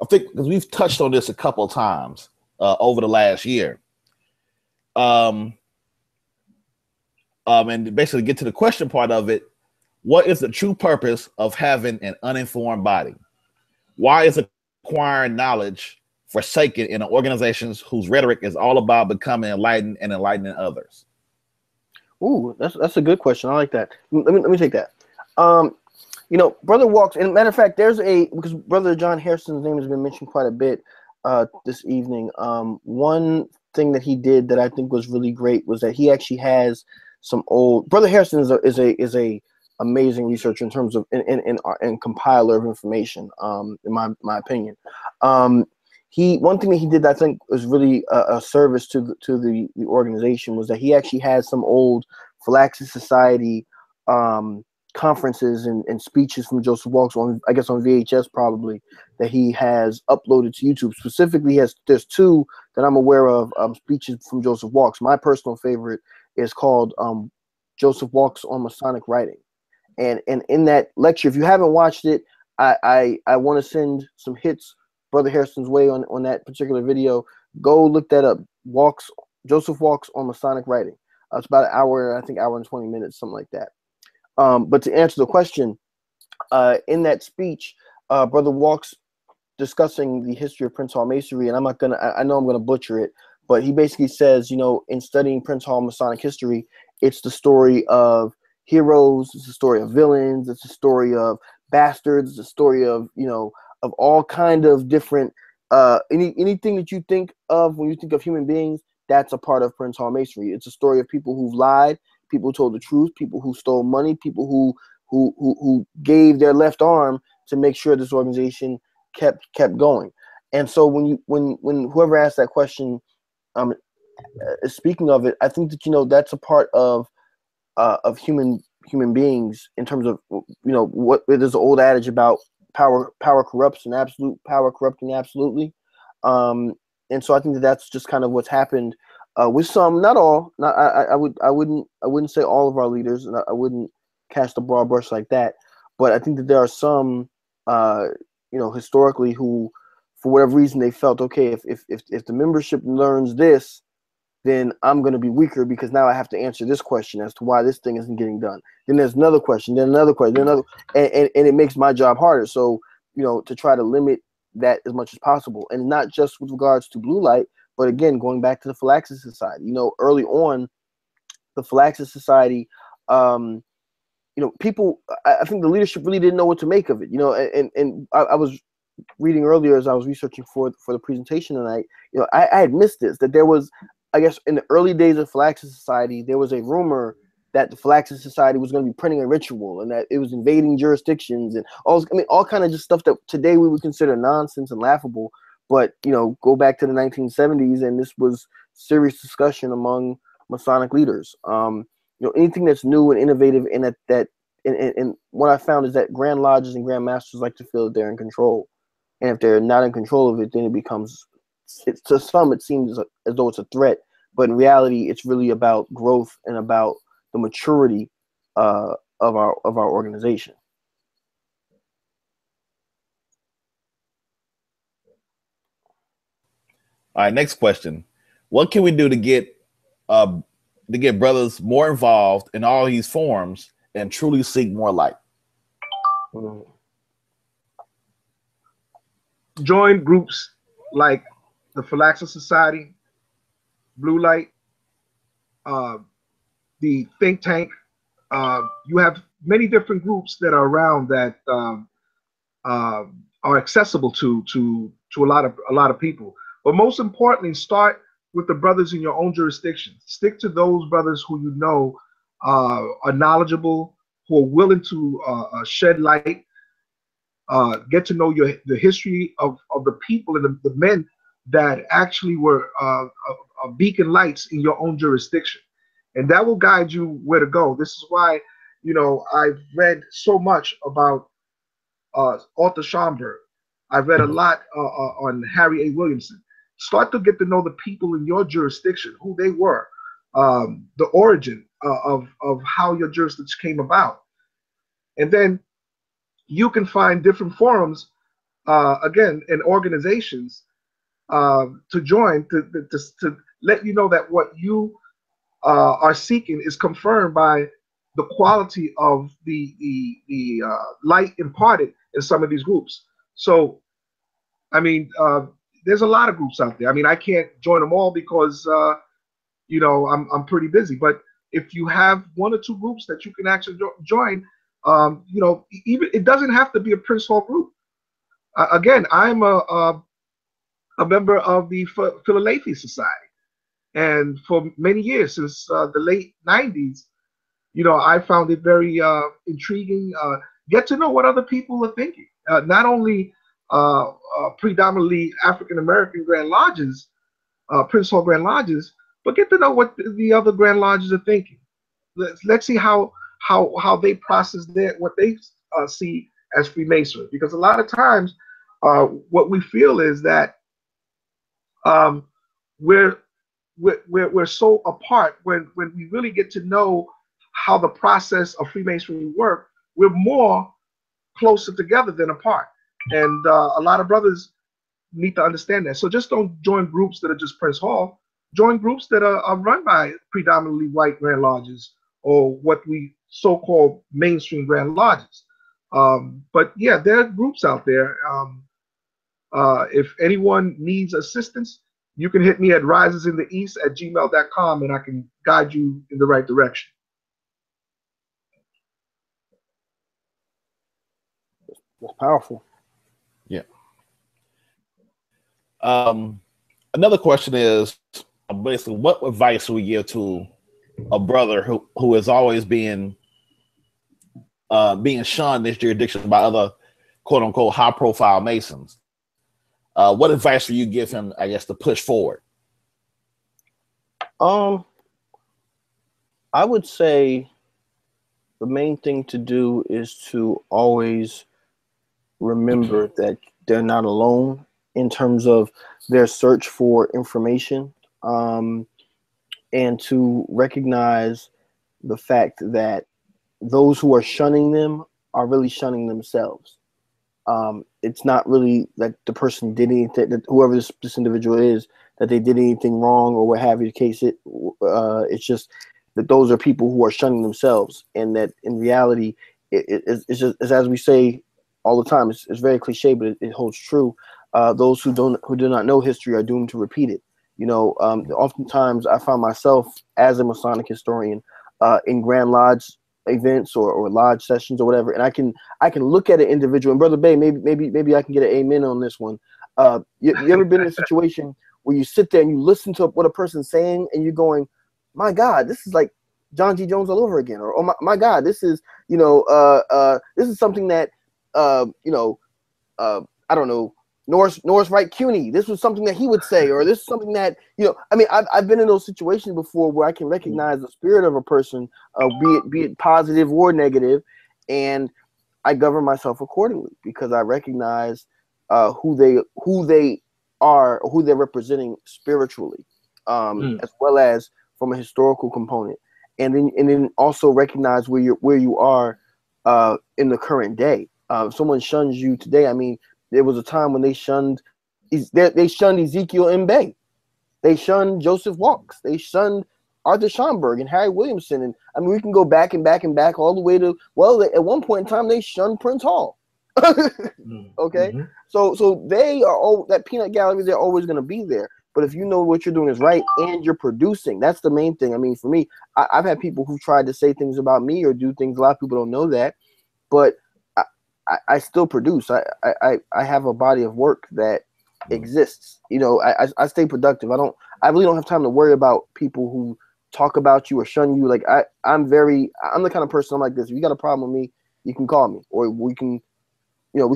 I think because we've touched on this a couple of times over the last year. And basically get to the question part of it. What is the true purpose of having an uninformed body? Why is acquiring knowledge forsaken in organizations whose rhetoric is all about becoming enlightened and enlightening others? Ooh, that's a good question. I like that. Let me take that. Brother Walks, and matter of fact, because Brother John Harrison's name has been mentioned quite a bit this evening. One thing that he did that I think was really great was that he actually has some old. Brother Harrison is a amazing researcher in terms of and compiler of information. In my opinion, one thing that he did that I think was really a service to the organization was that he actually has some old Flaxseed Society conferences and speeches from Joseph Walks on VHS probably that he has uploaded to YouTube. Specifically, there's two that I'm aware of speeches from Joseph Walks. My personal favorite is called Joseph Walks on Masonic Writing, and in that lecture, if you haven't watched it, I want to send some hits Brother Harrison's way on that particular video. Go look that up. Joseph Walks on Masonic Writing. It's about an hour, I think hour and 20 minutes, something like that. But to answer the question, in that speech, Brother Walks discussing the history of Prince Hall Masonry, and I know I'm gonna butcher it, but he basically says, in studying Prince Hall Masonic history, it's the story of heroes, it's the story of villains, it's the story of bastards, it's the story of of all kind of different anything that you think of when you think of human beings, that's a part of Prince Hall Masonry. It's a story of people who've lied, people who told the truth, people who stole money, people who gave their left arm to make sure this organization kept going. And so when whoever asked that question, speaking of it, I think that that's a part of human beings in terms of what there's an old adage about power corrupts, and absolute power corrupting absolutely. And so I think that that's just kind of what's happened with some, not all. Not I wouldn't say all of our leaders, and I wouldn't cast a broad brush like that. But I think that there are some, historically, who, for whatever reason, they felt, okay, if the membership learns this, then I'm going to be weaker because now I have to answer this question as to why this thing isn't getting done. Then there's another question, then another question, then another, and it makes my job harder. So, to try to limit that as much as possible, and not just with regards to blue light, but again, going back to the Phylaxis Society. Early on, the Phylaxis Society, people, I think the leadership really didn't know what to make of it. And I was reading earlier as I was researching for the presentation tonight. I had missed this, that there was, I guess, in the early days of Phylaxis Society, there was a rumor that the Phylaxis Society was going to be printing a ritual and that it was invading jurisdictions and all kind of just stuff that today we would consider nonsense and laughable. But, go back to the 1970s, and this was serious discussion among Masonic leaders. Anything that's new and innovative, and and what I found is that Grand Lodges and Grand Masters like to feel that they're in control. And if they're not in control of it, then it becomes, to some, it seems as though it's a threat. But in reality, it's really about growth and about the maturity of our organization. All right, next question. What can we do to get brothers more involved in all these forums and truly seek more light? Join groups like the Phylaxis Society, Blue Light, the Think Tank. You have many different groups that are around that are accessible to a lot of people. But most importantly, start with the brothers in your own jurisdiction. Stick to those brothers who are knowledgeable, who are willing to shed light. Get to know the history of the people and the men that actually were beacon lights in your own jurisdiction, and that will guide you where to go. This is why, I've read so much about Arthur Schomburg. I've read a lot on Harry A. Williamson. Start to get to know the people in your jurisdiction, who they were, the origin of how your jurisdiction came about, and then you can find different forums, again, and organizations to join to let you know that what you are seeking is confirmed by the quality of the light imparted in some of these groups. So, there's a lot of groups out there. I can't join them all because I'm pretty busy. But if you have one or two groups that you can actually join, even it doesn't have to be a Prince Hall group. Again, I'm a member of the Philadelphia Society, and for many years, since the late '90s, I found it very intriguing. Get to know what other people are thinking. Not only predominantly African American Grand Lodges, Prince Hall Grand Lodges, but get to know what the other Grand Lodges are thinking. Let's see how they process what they see as Freemasonry, because a lot of times what we feel is that we're so apart. When we really get to know how the process of Freemasonry work, we're more closer together than apart, and a lot of brothers need to understand that. So just don't join groups that are just Prince Hall. Join groups that are run by predominantly white Grand Lodges, or what we so-called mainstream Grand Lodges. But yeah, there are groups out there. If anyone needs assistance, you can hit me at risesintheeast@gmail.com, and I can guide you in the right direction. That's powerful. Yeah. Another question is basically, what advice would we give to a brother who is always being shunned this jurisdiction by other quote unquote high profile Masons? What advice would you give him, I guess, to push forward? I would say the main thing to do is to always remember that they're not alone in terms of their search for information, and to recognize the fact that those who are shunning them are really shunning themselves. It's not really that the person did anything, that whoever this individual is, that they did anything wrong or what have you. The case it's just that those are people who are shunning themselves, and that in reality, it's just as we say all the time. It's very cliche, but it holds true. Those who do not know history are doomed to repeat it. Oftentimes I find myself as a Masonic historian in Grand Lodge events or lodge sessions or whatever, and I can look at an individual, and Brother Bay, maybe I can get an amen on this one. You ever been in a situation where you sit there and you listen to what a person's saying and you're going, my God, this is like John G. Jones all over again, or oh my God, this is this is something that I don't know, Norris Wright Cuny, this was something that he would say, or this is something that, I mean, I've been in those situations before where I can recognize the spirit of a person, be it positive or negative, and I govern myself accordingly because I recognize who they are, or who they're representing spiritually, as well as from a historical component, and then also recognize where you are in the current day. If someone shuns you today, I mean, there was a time when they shunned Ezekiel Mbe. They shunned Joseph Walks. They shunned Arthur Schomburg and Harry Williamson. And I mean, we can go back and back and back all the way to, well, at one point in time, they shunned Prince Hall. Okay. Mm-hmm. So they are all that peanut gallery. They're always going to be there. But if you know what you're doing is right and you're producing, that's the main thing. I mean, for me, I've had people who've tried to say things about me or do things. A lot of people don't know that, but I still produce. I have a body of work that exists. I stay productive. I really don't have time to worry about people who talk about you or shun you. Like I'm the kind of person, I'm like this. If you got a problem with me, you can call me, or we can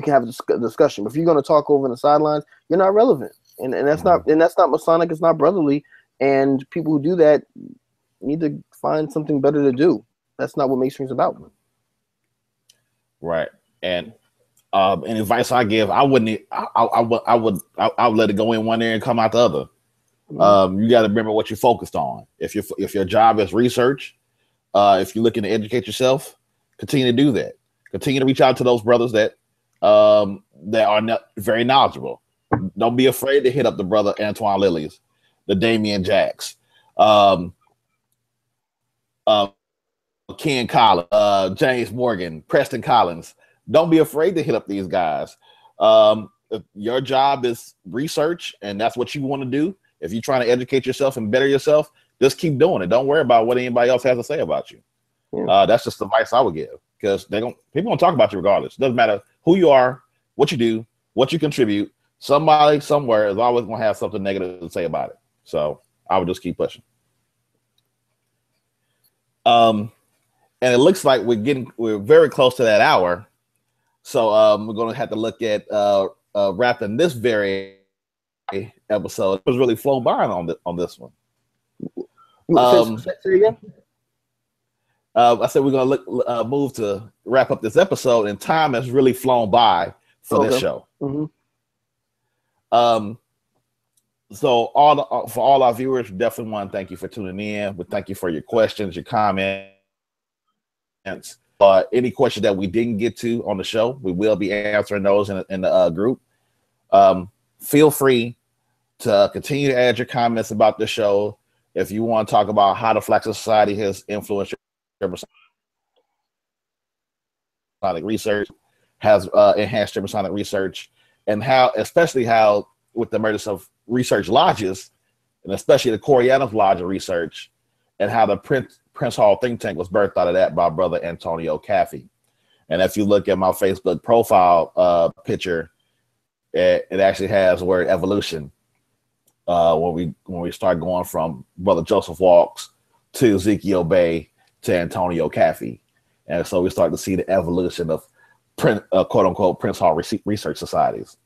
have a discussion. But if you're going to talk over in the sidelines, you're not relevant. And that's not Masonic, it's not brotherly. And people who do that need to find something better to do. That's not what Masonry's about. Right. And advice I give, I would let it go in one ear and come out the other. Mm-hmm. You got to remember what you're focused on. If your job is research, if you're looking to educate yourself, continue to do that. Continue to reach out to those brothers that are not very knowledgeable. Don't be afraid to hit up the brother Antoine Lillies, the Damian Jacks, Ken Collins, James Morgan, Preston Collins. Don't be afraid to hit up these guys. If your job is research and that's what you want to do, if you're trying to educate yourself and better yourself, just keep doing it. Don't worry about what anybody else has to say about you. Yeah. That's just the advice I would give, because people gonna talk about you regardless. It doesn't matter who you are, what you do, what you contribute. Somebody somewhere is always gonna have something negative to say about it. So I would just keep pushing. And it looks like we're very close to that hour. So we're going to have to look at wrapping this very episode. It was really flown by on this one. Say again? I said we're going to move to wrap up this episode, and time has really flown by for this show. Mm-hmm. So for all our viewers, we definitely want to thank you for tuning in. We thank you for your questions, your comments. Any questions that we didn't get to on the show, we will be answering those in the group. Feel free to continue to add your comments about the show. If you want to talk about how the Flaxen Society has influenced your Masonic research, has enhanced your Masonic research, and especially how with the emergence of research lodges, and especially the Koreanus Lodge of Research, and how the Prince Hall think tank was birthed out of that by Brother Antonio Caffey. And if you look at my Facebook profile picture, it actually has the word evolution when we start going from Brother Joseph Walks to Ezekiel Bay to Antonio Caffey. And so we start to see the evolution of quote unquote Prince Hall research societies.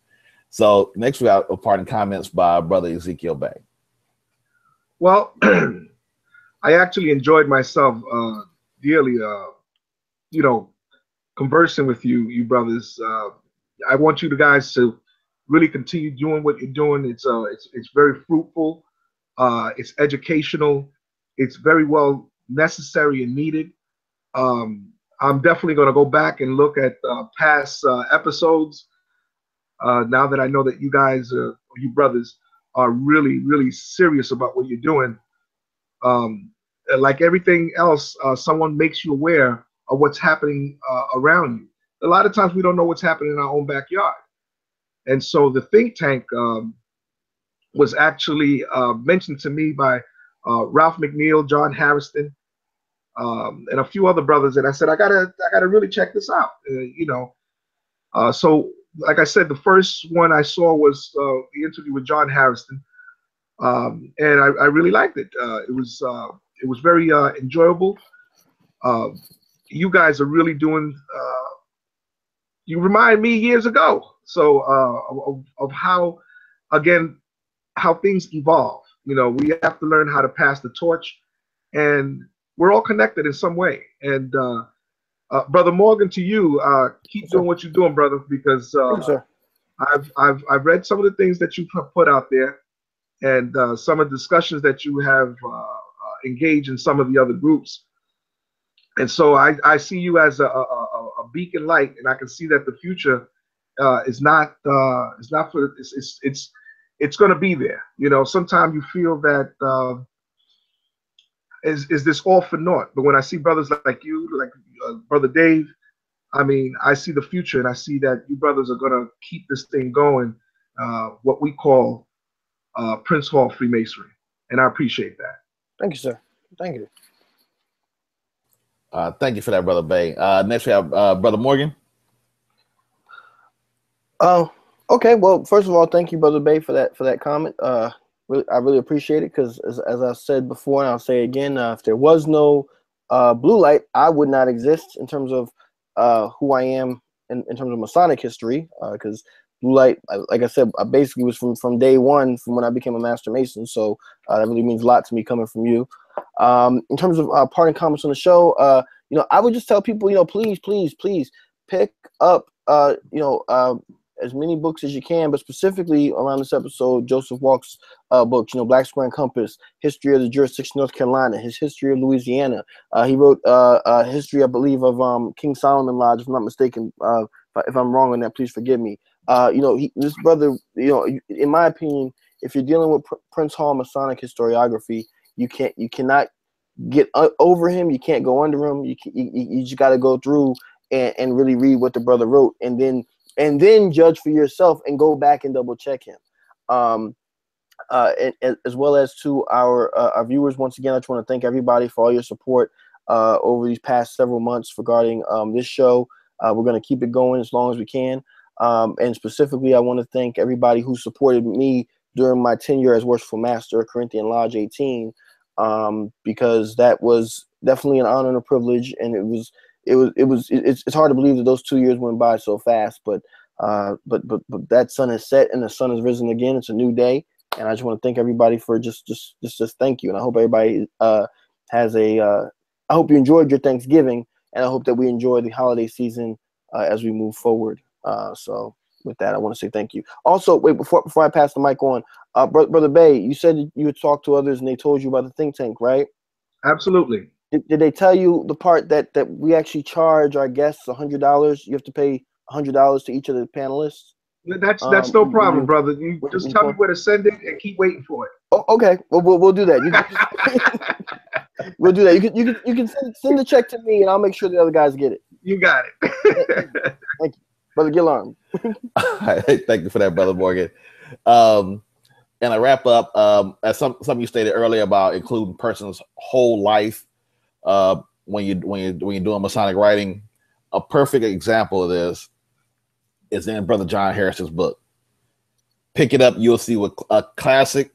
So next we got a parting comments by Brother Ezekiel Bay. Well, I actually enjoyed myself dearly, conversing with you brothers. I want you guys to really continue doing what you're doing. It's very fruitful. It's educational. It's very well necessary and needed. I'm definitely going to go back and look at past episodes now that I know that you guys, you brothers, are really, really serious about what you're doing. Like everything else, someone makes you aware of what's happening around you. A lot of times we don't know what's happening in our own backyard. And so the think tank was actually mentioned to me by Ralph McNeil, John Harrison, and a few other brothers. And I said, I gotta really check this out. So like I said, the first one I saw was the interview with John Harrison, and I really liked it. It was very enjoyable. You guys are really doing. You remind me years ago, so of how, again, how things evolve. You know, we have to learn how to pass the torch, and we're all connected in some way. And Brother Morgan, to you, keep doing what you're doing, brother, because I've read some of the things that you put out there, and some of the discussions that you have engaged in some of the other groups. And so I see you as a beacon light, and I can see that the future is not for it's going to be there. You know, sometimes you feel that is this all for naught? But when I see brothers like you, like Brother Dave, I mean, I see the future, and I see that you brothers are going to keep this thing going, what we call Prince Hall Freemasonry, and I appreciate that. Thank you, sir. Thank you. Thank you for that, Brother Bay. Next we have Brother Morgan. Okay. Well, first of all, thank you, Brother Bay, for that comment. I really appreciate it, because as I said before, and I'll say again, if there was no blue light, I would not exist in terms of who I am in terms of Masonic history, because blue light, like I said, I basically was from day one, from when I became a Master Mason. So that really means a lot to me coming from you. In terms of parting comments on the show, I would just tell people, please pick up, as many books as you can, but specifically around this episode, Joseph Walk's books, Black Square and Compass, History of the Jurisdiction of North Carolina, his History of Louisiana. He wrote a history, I believe, of King Solomon Lodge, if I'm not mistaken. If I'm wrong on that, please forgive me. This brother, in my opinion, if you're dealing with Prince Hall Masonic historiography, you cannot get over him. You can't go under him. You just got to go through and really read what the brother wrote, and then judge for yourself and go back and double check him. And as well as to our viewers, once again, I just want to thank everybody for all your support over these past several months regarding this show. We're going to keep it going as long as we can. And specifically, I want to thank everybody who supported me during my tenure as Worshipful Master of Corinthian Lodge 18, because that was definitely an honor and a privilege, and it's hard to believe that those 2 years went by so fast, but that sun has set and the sun has risen again. It's a new day, and I just want to thank everybody for just thank you, and I hope everybody I hope you enjoyed your Thanksgiving, and I hope that we enjoy the holiday season as we move forward. So with that, I want to say thank you. Also, wait, before I pass the mic on, Brother Bay, you said you had talked to others and they told you about the think tank, right? Absolutely. Did they tell you the part that we actually charge our guests $100? You have to pay $100 to each of the panelists? That's no problem, brother. You just tell me where to send it and keep waiting for it. Oh, okay. Well, we'll do that. We'll do that. You can send the check to me, and I'll make sure the other guys get it. You got it. Thank you, Brother Gillarm. Thank you for that, Brother Morgan. And I wrap up, as some you stated earlier about including person's whole life when you're doing Masonic writing. A perfect example of this is in Brother John Harrison's book. Pick it up, you'll see a classic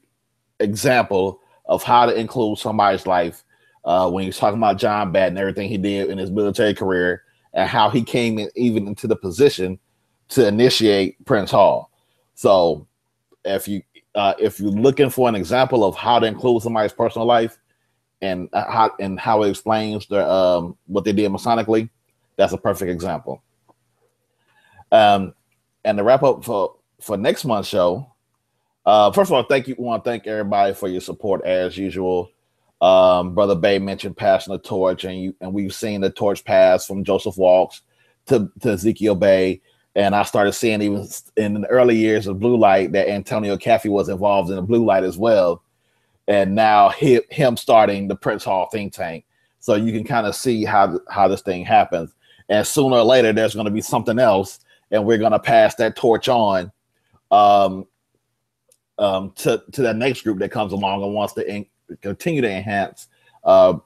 example of how to include somebody's life when he's talking about John Batten, everything he did in his military career, and how he came even into the position to initiate Prince Hall. So if you're looking for an example of how to include somebody's personal life and how it explains what they did Masonically, that's a perfect example. And to wrap up for next month's show, first of all, want to thank everybody for your support as usual. Brother Bay mentioned passing the torch, and we've seen the torch pass from Joseph Walks to Ezekiel Bay. And I started seeing even in the early years of Blue Light that Antonio Caffey was involved in the Blue Light as well. And now him starting the Prince Hall think tank. So you can kind of see how this thing happens. And sooner or later, there's going to be something else, and we're going to pass that torch on to that next group that comes along and wants to continue to enhance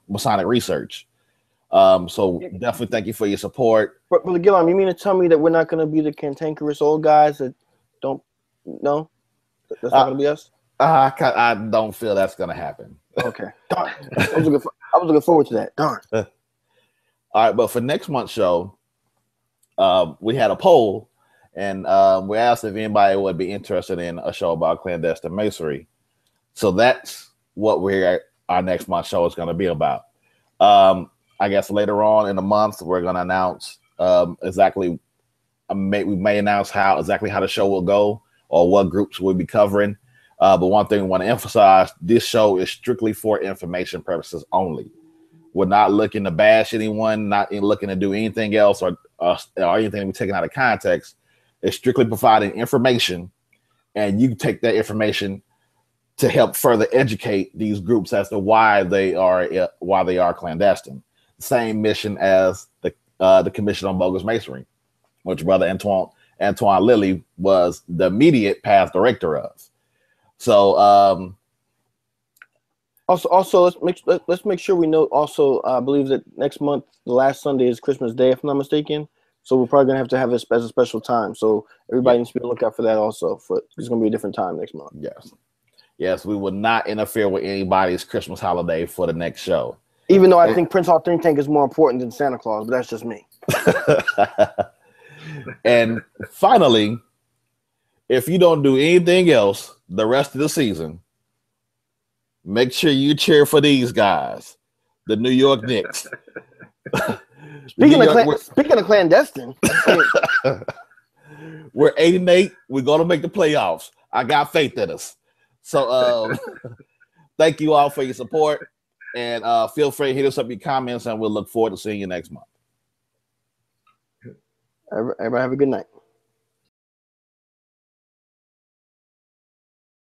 Masonic research. So definitely thank you for your support. But Gillam, you mean to tell me that we're not going to be the cantankerous old guys that don't know? That's not going to be us? I don't feel that's going to happen. Okay. Darn. I was looking forward to that. Darn. All right, but for next month's show, we had a poll, and we asked if anybody would be interested in a show about clandestine masonry. So that's what our next month's show is going to be about. I guess later on in the month, we're going to announce exactly. We may announce how the show will go or what groups we'll be covering. But one thing we want to emphasize: this show is strictly for information purposes only. We're not looking to bash anyone, not looking to do anything else or anything to be taken out of context. It's strictly providing information, and you take that information to help further educate these groups as to why they are clandestine. Same mission as the Commission on Bogus Masonry, which Brother Antoine Lilly was the immediate past director of. So also let's make sure we note also I believe that next month the last Sunday is Christmas Day, if I'm not mistaken. So we're probably gonna have a special time. So everybody needs to be on the lookout for that also. It's gonna be a different time next month. Yes, we will not interfere with anybody's Christmas holiday for the next show. Even though I think Prince Hall Think Tank is more important than Santa Claus, but that's just me. And finally, if you don't do anything else the rest of the season, make sure you cheer for these guys, the New York Knicks. Speaking of clandestine, we're 8-8. We're going to make the playoffs. I got faith in us. So thank you all for your support, and feel free to hit us up your comments, and we'll look forward to seeing you next month. Everybody have a good night.